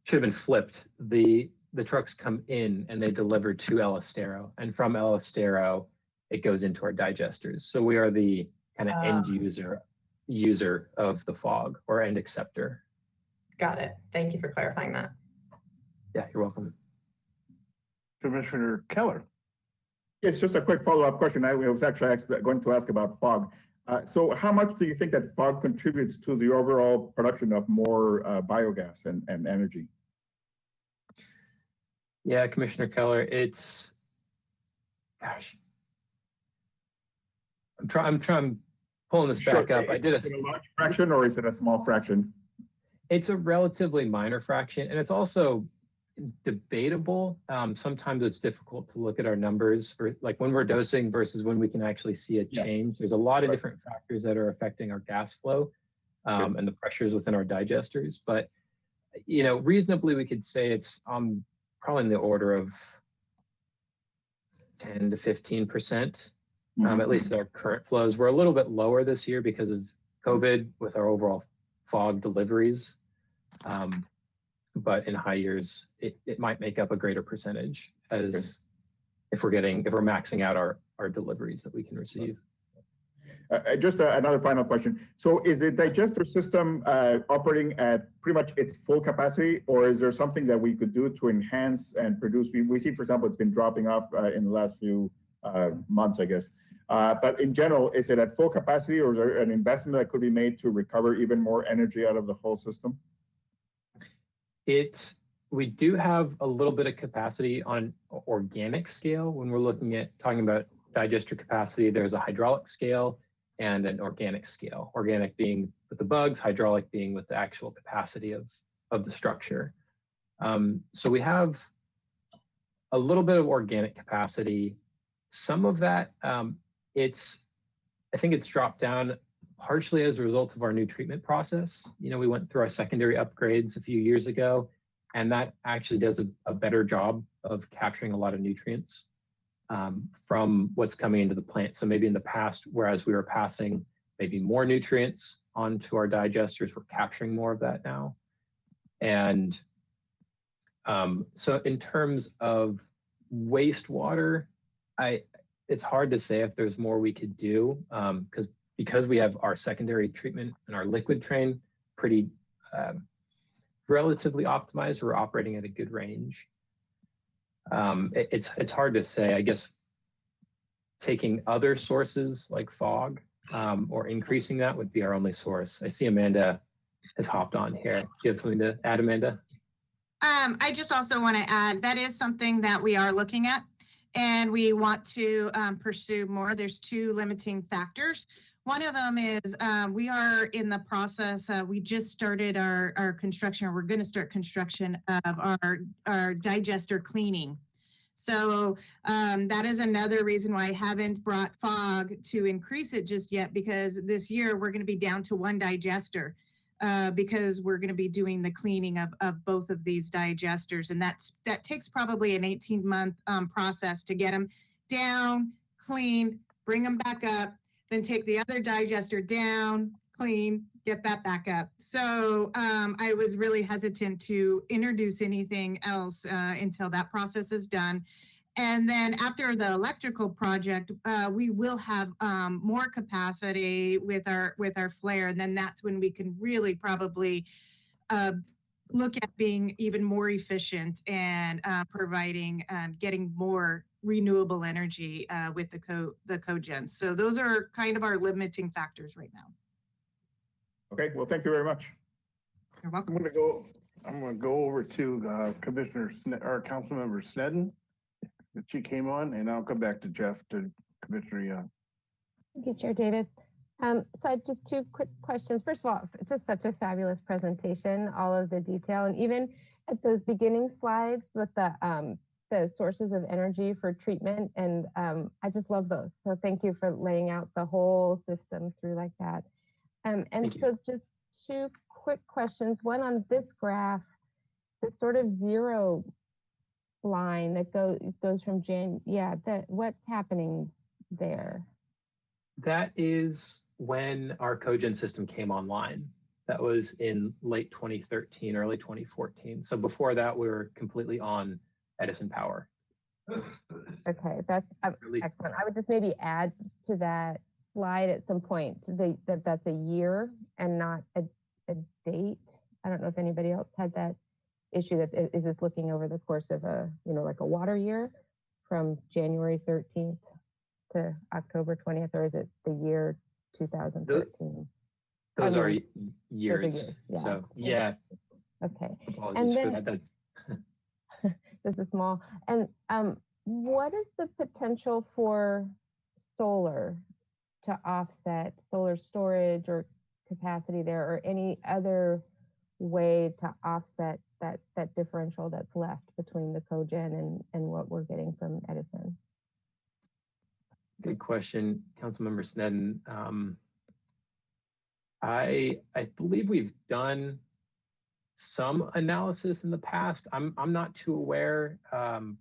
should have been flipped. The trucks come in and they deliver to El Estero, and from El Estero, it goes into our digesters. So we are the kind of end user of the fog, or end acceptor. Got it. Thank you for clarifying that. Yeah, you're welcome. Commissioner Keller. It's just a quick follow-up question. I was actually going to ask about fog. So how much do you think that fog contributes to the overall production of more biogas and energy? Yeah, Commissioner Keller, it's, gosh, I'm pulling this back up. I did Is it a large fraction or is it a small fraction? It's a relatively minor fraction, and it's also debatable. Sometimes it's difficult to look at our numbers for like when we're dosing versus when we can actually see a change. There's a lot of different factors that are affecting our gas flow and the pressures within our digesters. But, you know, reasonably, we could say it's probably in the order of 10 to 15%, at least our current flows. We're a little bit lower this year because of COVID with our overall fog deliveries. But in high years, it might make up a greater percentage as if we're maxing out our deliveries that we can receive. Just another final question. So is the digester system operating at pretty much its full capacity, or is there something that we could do to enhance and produce? We see, for example, it's been dropping off in the last few months, I guess. But in general, is it at full capacity, or is there an investment that could be made to recover even more energy out of the whole system? We do have a little bit of capacity on an organic scale. When we're talking about digester capacity, there's a hydraulic scale and an organic scale. Organic being with the bugs, hydraulic being with the actual capacity of the structure. So we have a little bit of organic capacity. Some of that, I think it's dropped down partially as a result of our new treatment process. You know, we went through our secondary upgrades a few years ago, and that actually does a better job of capturing a lot of nutrients from what's coming into the plant. So maybe in the past, whereas we were passing maybe more nutrients onto our digesters, we're capturing more of that now. And so in terms of wastewater, it's hard to say if there's more we could do because we have our secondary treatment and our liquid train pretty relatively optimized. We're operating at a good range. It's hard to say. I guess taking other sources like fog or increasing that would be our only source. I see Amanda has hopped on here. Do you have something to add, Amanda? I just also want to add that is something that we are looking at, and we want to pursue more. There's two limiting factors. One of them is we are in the process. We just started our construction, or we're going to start construction of our digester cleaning. So that is another reason why I haven't brought fog to increase it just yet, because this year we're going to be down to one digester because we're going to be doing the cleaning of both of these digesters. And that takes probably an 18-month process to get them down, cleaned, bring them back up, then take the other digester down, clean, get that back up. So I was really hesitant to introduce anything else until that process is done. And then after the electrical project, we will have more capacity with our flare. And then that's when we can really probably look at being even more efficient and providing, getting more renewable energy with the cogens. So those are kind of our limiting factors right now. Okay, well, thank you very much. You're welcome. I'm gonna go over to Councilmember Sneddon. She came on, and I'll come back to Jeff to Commissioner Young. Thank you, Chair Davis. So I have just two quick questions. First of all, it's just such a fabulous presentation, all of the detail, and even at those beginning slides with the sources of energy for treatment, and I just love those. So thank you for laying out the whole system through like that. And Thank you. so just two quick questions. One on this graph, the sort of zero line that goes from what's happening there? That is when our cogen system came online. That was in late 2013, early 2014. So before that, we were completely on Edison power. Okay, that's excellent. I would just maybe add to that slide at some point that's a year and not a date. I don't know if anybody else had that issue. That is this looking over the course of like a water year from January 13th to October 20th, or is it the year 2013? Those are years. years. Yeah. So yeah. Okay. Apologies for that. That's this is small. And what is the potential for solar to offset solar storage or capacity there, or any other way to offset that differential that's left between the cogen and what we're getting from Edison? good question, Councilmember Sneddon. I believe we've done some analysis in the past. I'm not too aware. I'm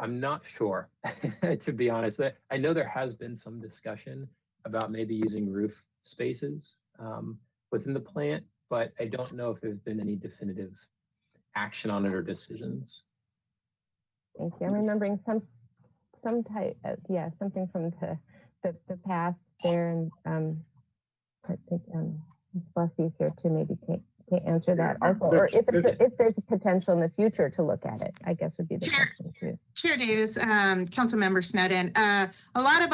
not sure, to be honest. I know there has been some discussion about maybe using roof spaces within the plant, but I don't know if there's been any definitive action on it or decisions. Thank you. I'm remembering some type of, something from the past there, and I think Ms. Bussey's here to maybe to answer that also, or if there's a potential in the future to look at it, I guess would be the question too. Chair Davis, Councilmember Sneddon, a lot of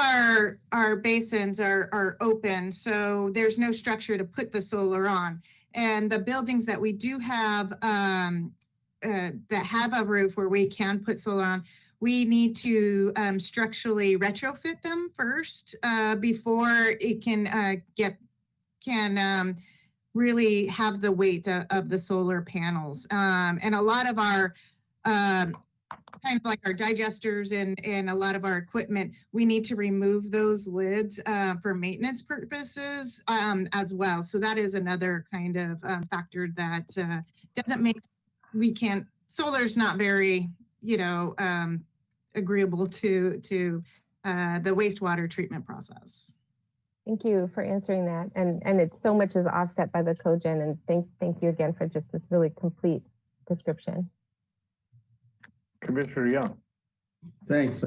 our basins are open, so there's no structure to put the solar on. And the buildings that we do have that have a roof where we can put solar on, we need to structurally retrofit them first before it can really have the weight of the solar panels. And a lot of our kind of like our digesters and a lot of our equipment, we need to remove those lids for maintenance purposes as well. So that is another kind of factor that doesn't make, solar's not very, agreeable to the wastewater treatment process. Thank you for answering that. And it's so much is offset by the cogen, and thank you again for just this really complete description. Commissioner Young. Thanks,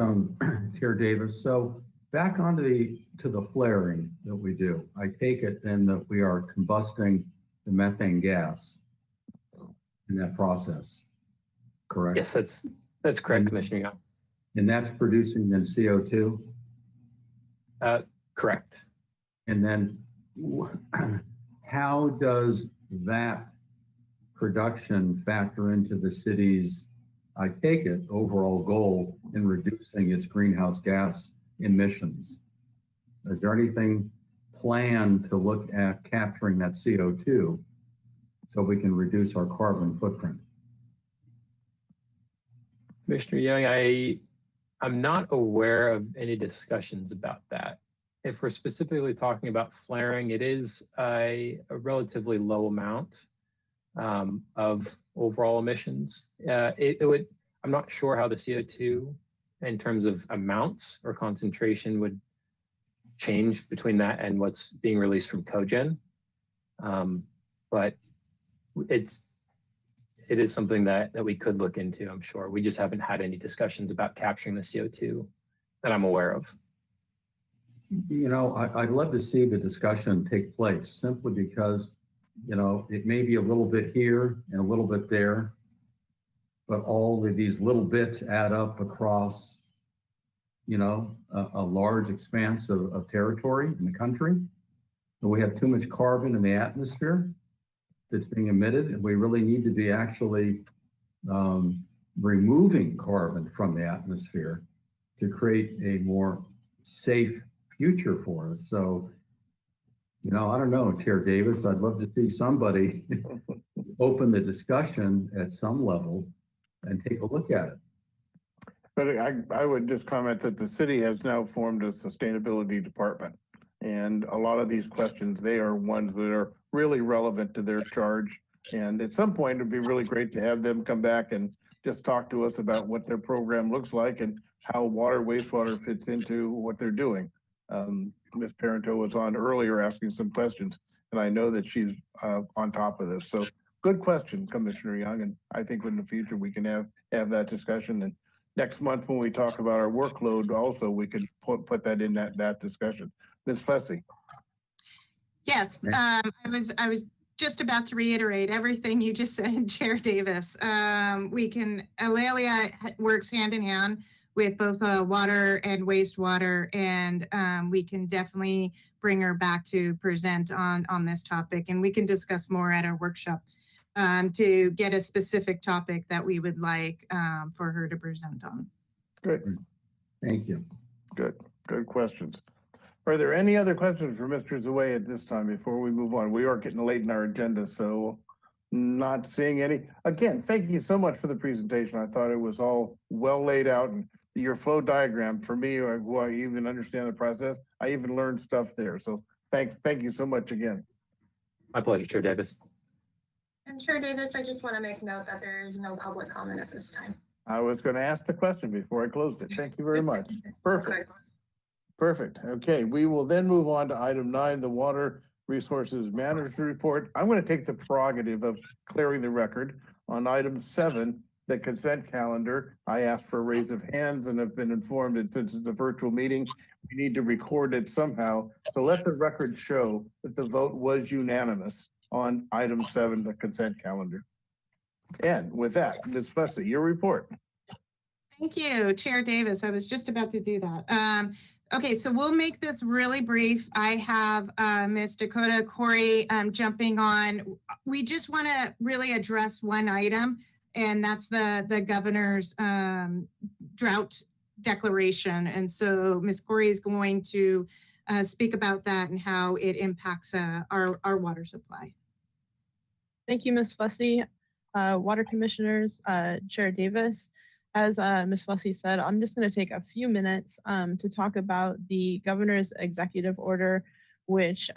Chair Davis. So back onto the flaring that we do. I take it then that we are combusting the methane gas in that process, correct? Yes, that's correct, Commissioner Young. And that's producing then CO2? Correct. And then how does that production factor into the city's, I take it, overall goal in reducing its greenhouse gas emissions? Is there anything planned to look at capturing that CO2 so we can reduce our carbon footprint? Commissioner Young, I'm not aware of any discussions about that. If we're specifically talking about flaring, it is a relatively low amount of overall emissions. I'm not sure how the CO2 in terms of amounts or concentration would change between that and what's being released from cogen. But it is something that we could look into, I'm sure. We just haven't had any discussions about capturing the CO2 that I'm aware of. I'd love to see the discussion take place simply because, it may be a little bit here and a little bit there, but all of these little bits add up across, a large expanse of territory in the country. And we have too much carbon in the atmosphere that's being emitted, and we really need to be actually removing carbon from the atmosphere to create a more safe future for us. So, I don't know, Chair Davis, I'd love to see somebody open the discussion at some level and take a look at it. But I would just comment that the city has now formed a sustainability department. And a lot of these questions, they are ones that are really relevant to their charge. And at some point, it'd be really great to have them come back and just talk to us about what their program looks like and how water, wastewater fits into what they're doing. Ms. Parento was on earlier asking some questions, and I know that she's on top of this. So good question, Commissioner Young, and I think in the future we can have that discussion. And next month when we talk about our workload, also we could put that in that discussion. Ms. Fessy. Yes, I was just about to reiterate everything you just said, Chair Davis. Alalia works hand in hand with both water and wastewater, and we can definitely bring her back to present on this topic, and we can discuss more at our workshop to get a specific topic that we would like for her to present on. Good. Thank you. Good questions. Are there any other questions for Mr. Zaway at this time before we move on? We are getting late in our agenda, so not seeing any. Again, thank you so much for the presentation. I thought it was all well laid out, and your flow diagram for me, who I even understand the process, I even learned stuff there. So thank you so much again. My pleasure, Chair Davis. And Chair Davis, I just want to make note that there is no public comment at this time. I was going to ask the question before I closed it. Thank you very much. Perfect. Perfect. Okay, we will then move on to item 9, the Water Resources Manager Report. I'm going to take the prerogative of clearing the record. On item 7, the consent calendar, I asked for a raise of hands and have been informed that since it's a virtual meeting, we need to record it somehow. So let the record show that the vote was unanimous on item 7, the consent calendar. And with that, Ms. Fessy, your report. Thank you, Chair Davis. I was just about to do that. Okay, so we'll make this really brief. I have Ms. Dakota Corey jumping on. We just want to really address one item, and that's the governor's drought declaration. And so Ms. Corey is going to speak about that and how it impacts our water supply. Thank you, Ms. Fessy. Water Commissioners, Chair Davis. As Ms. Fessy said, I'm just going to take a few minutes to talk about the governor's executive order, which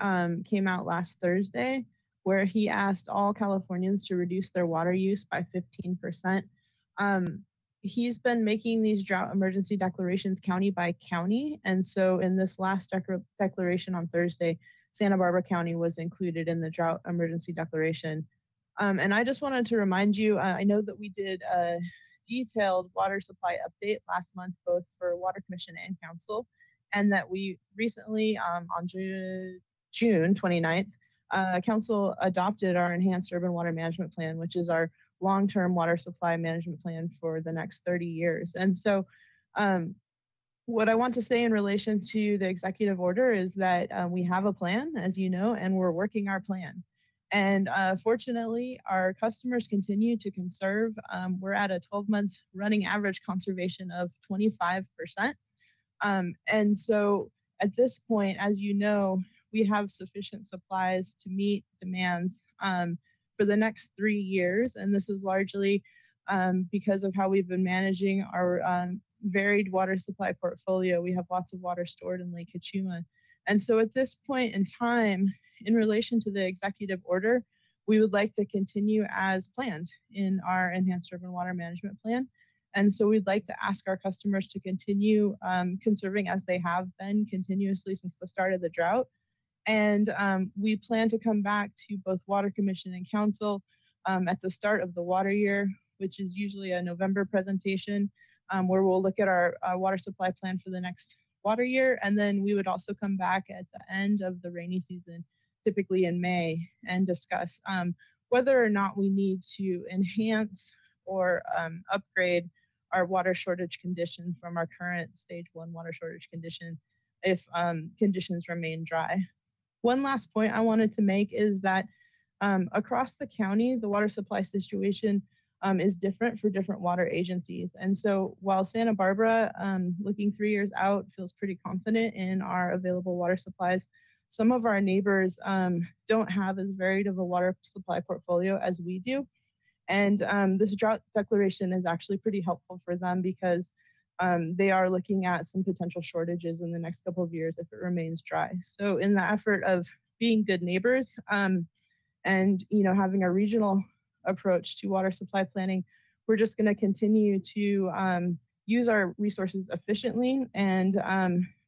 came out last Thursday, where he asked all Californians to reduce their water use by 15%. He's been making these drought emergency declarations county by county. And so in this last declaration on Thursday, Santa Barbara County was included in the drought emergency declaration. And I just wanted to remind you, I know that we did a detailed water supply update last month, both for Water Commission and Council, and that we recently, on June 29th, Council adopted our Enhanced Urban Water Management Plan, which is our long-term water supply management plan for the next 30 years. And so what I want to say in relation to the executive order is that we have a plan, as you know, and we're working our plan. And fortunately, our customers continue to conserve. We're at a 12-month running average conservation of 25%. And so at this point, as you know, we have sufficient supplies to meet demands for the next 3 years. And this is largely because of how we've been managing our varied water supply portfolio. We have lots of water stored in Lake Cachuma. And so at this point in time, in relation to the executive order, we would like to continue as planned in our Enhanced Urban Water Management Plan. And so we'd like to ask our customers to continue conserving as they have been continuously since the start of the drought. And we plan to come back to both Water Commission and Council at the start of the water year, which is usually a November presentation, where we'll look at our water supply plan for the next water year. And then we would also come back at the end of the rainy season, typically in May, and discuss whether or not we need to enhance or upgrade our water shortage condition from our current stage 1 water shortage condition if conditions remain dry. One last point I wanted to make is that across the county, the water supply situation is different for different water agencies. And so while Santa Barbara, looking 3 years out, feels pretty confident in our available water supplies, some of our neighbors don't have as varied of a water supply portfolio as we do. And this drought declaration is actually pretty helpful for them because they are looking at some potential shortages in the next couple of years if it remains dry. So in the effort of being good neighbors and having a regional approach to water supply planning, we're just going to continue to use our resources efficiently and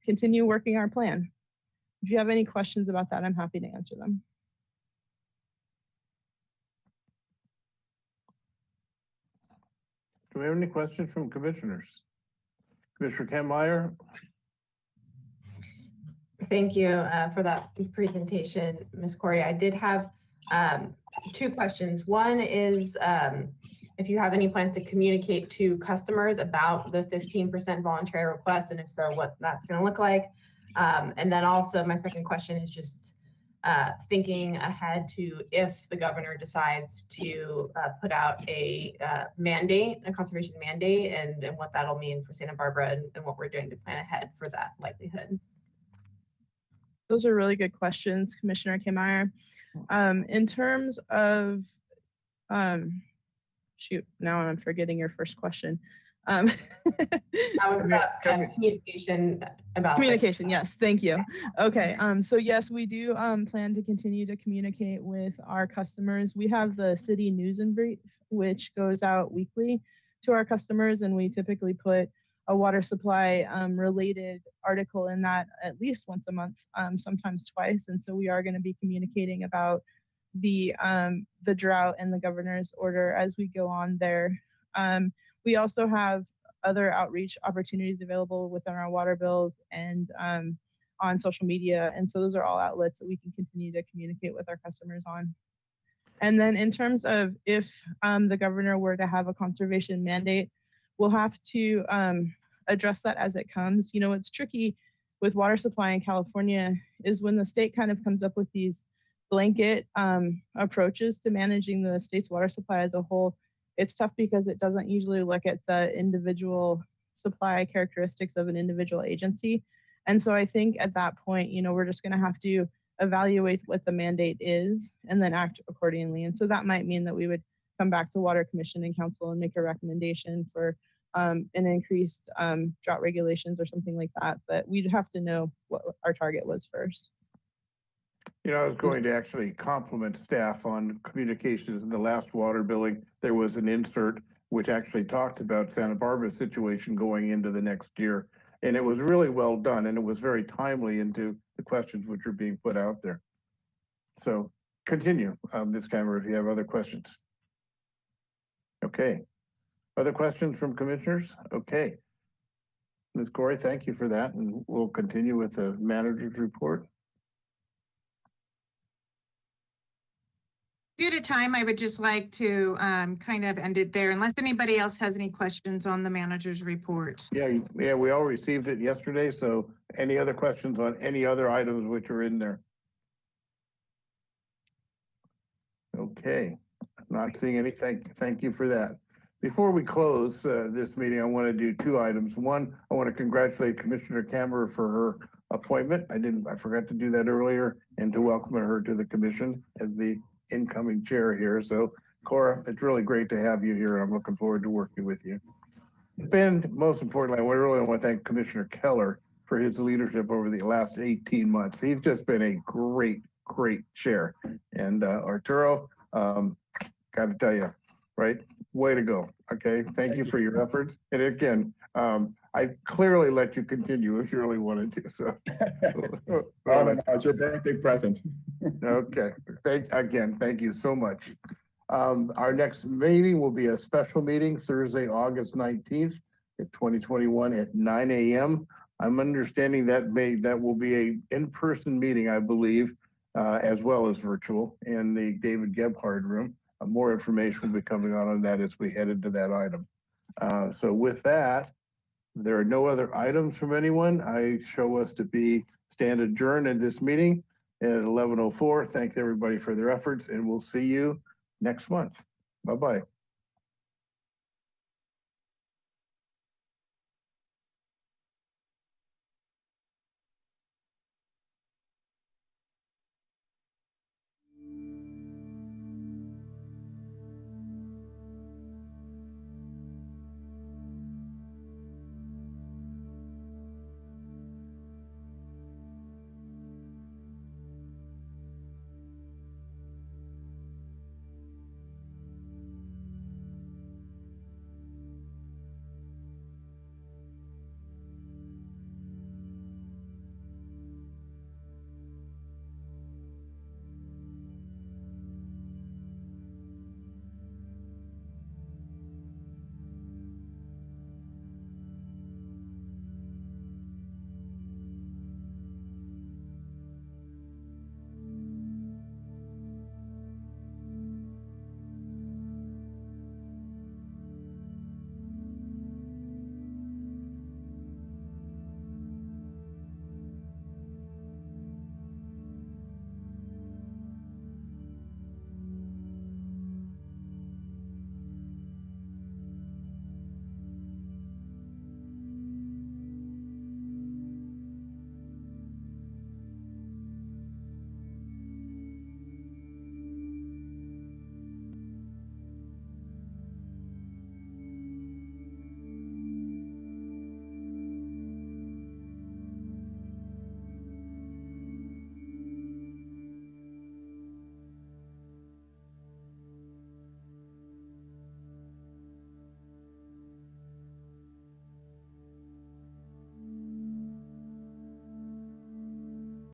continue working our plan. If you have any questions about that, I'm happy to answer them. Do we have any questions from commissioners? Commissioner Kammeier? Thank you for that presentation, Ms. Corey. I did have two questions. One is if you have any plans to communicate to customers about the 15% voluntary request, and if so, what that's going to look like. And then also my second question is just thinking ahead to if the governor decides to put out a mandate, a conservation mandate, and what that'll mean for Santa Barbara and what we're doing to plan ahead for that likelihood. Those are really good questions, Commissioner Kammeier. In terms of, shoot, now I'm forgetting your first question. That was about communication about communication. Yes, thank you. Okay, so yes, we do plan to continue to communicate with our customers. We have the city news and brief, which goes out weekly to our customers, and we typically put a water supply related article in that at least once a month, sometimes twice. And so we are going to be communicating about the drought and the governor's order as we go on there. We also have other outreach opportunities available within our water bills and on social media. And so those are all outlets that we can continue to communicate with our customers on. And then in terms of if the governor were to have a conservation mandate, we'll have to address that as it comes. You know, what's tricky with water supply in California is when the state kind of comes up with these blanket approaches to managing the state's water supply as a whole. It's tough because it doesn't usually look at the individual supply characteristics of an individual agency. And so I think at that point, you know, we're just going to have to evaluate what the mandate is and then act accordingly. And so that might mean that we would come back to Water Commission and Council and make a recommendation for an increased drought regulations or something like that. But we'd have to know what our target was first. You know, I was going to actually compliment staff on communications in the last water billing. There was an insert which actually talked about Santa Barbara's situation going into the next year. And it was really well done, and it was very timely into the questions which are being put out there. So continue, Ms. Kammer, if you have other questions. Okay. Other questions from commissioners? Okay. Ms. Corey, thank you for that, and we'll continue with the manager's report. Due to time, I would just like to kind of end it there, unless anybody else has any questions on the manager's report. Yeah, we all received it yesterday, so any other questions on any other items which are in there? Okay, not seeing any. Thank you for that. Before we close this meeting, I want to do two items. One, I want to congratulate Commissioner Kammer for her appointment. I forgot to do that earlier, and to welcome her to the commission as the incoming chair here. So Cora, it's really great to have you here. I'm looking forward to working with you. And most importantly, I really want to thank Commissioner Keller for his leadership over the last 18 months. He's just been a great chair. And Arturo, got to tell you, right? Way to go. Okay. Thank you for your efforts. And again, I clearly let you continue if you really wanted to. So it's your birthday present. Okay. Thank you so much. Our next meeting will be a special meeting Thursday, August 19th, 2021 at 9 a.m. I'm understanding that will be a in-person meeting, I believe, as well as virtual in the David Gebhard room. More information will be coming on that as we head into that item. So with that, there are no other items from anyone. I show us to stand adjourned in this meeting at 11:04. Thank everybody for their efforts, and we'll see you next month. Bye-bye.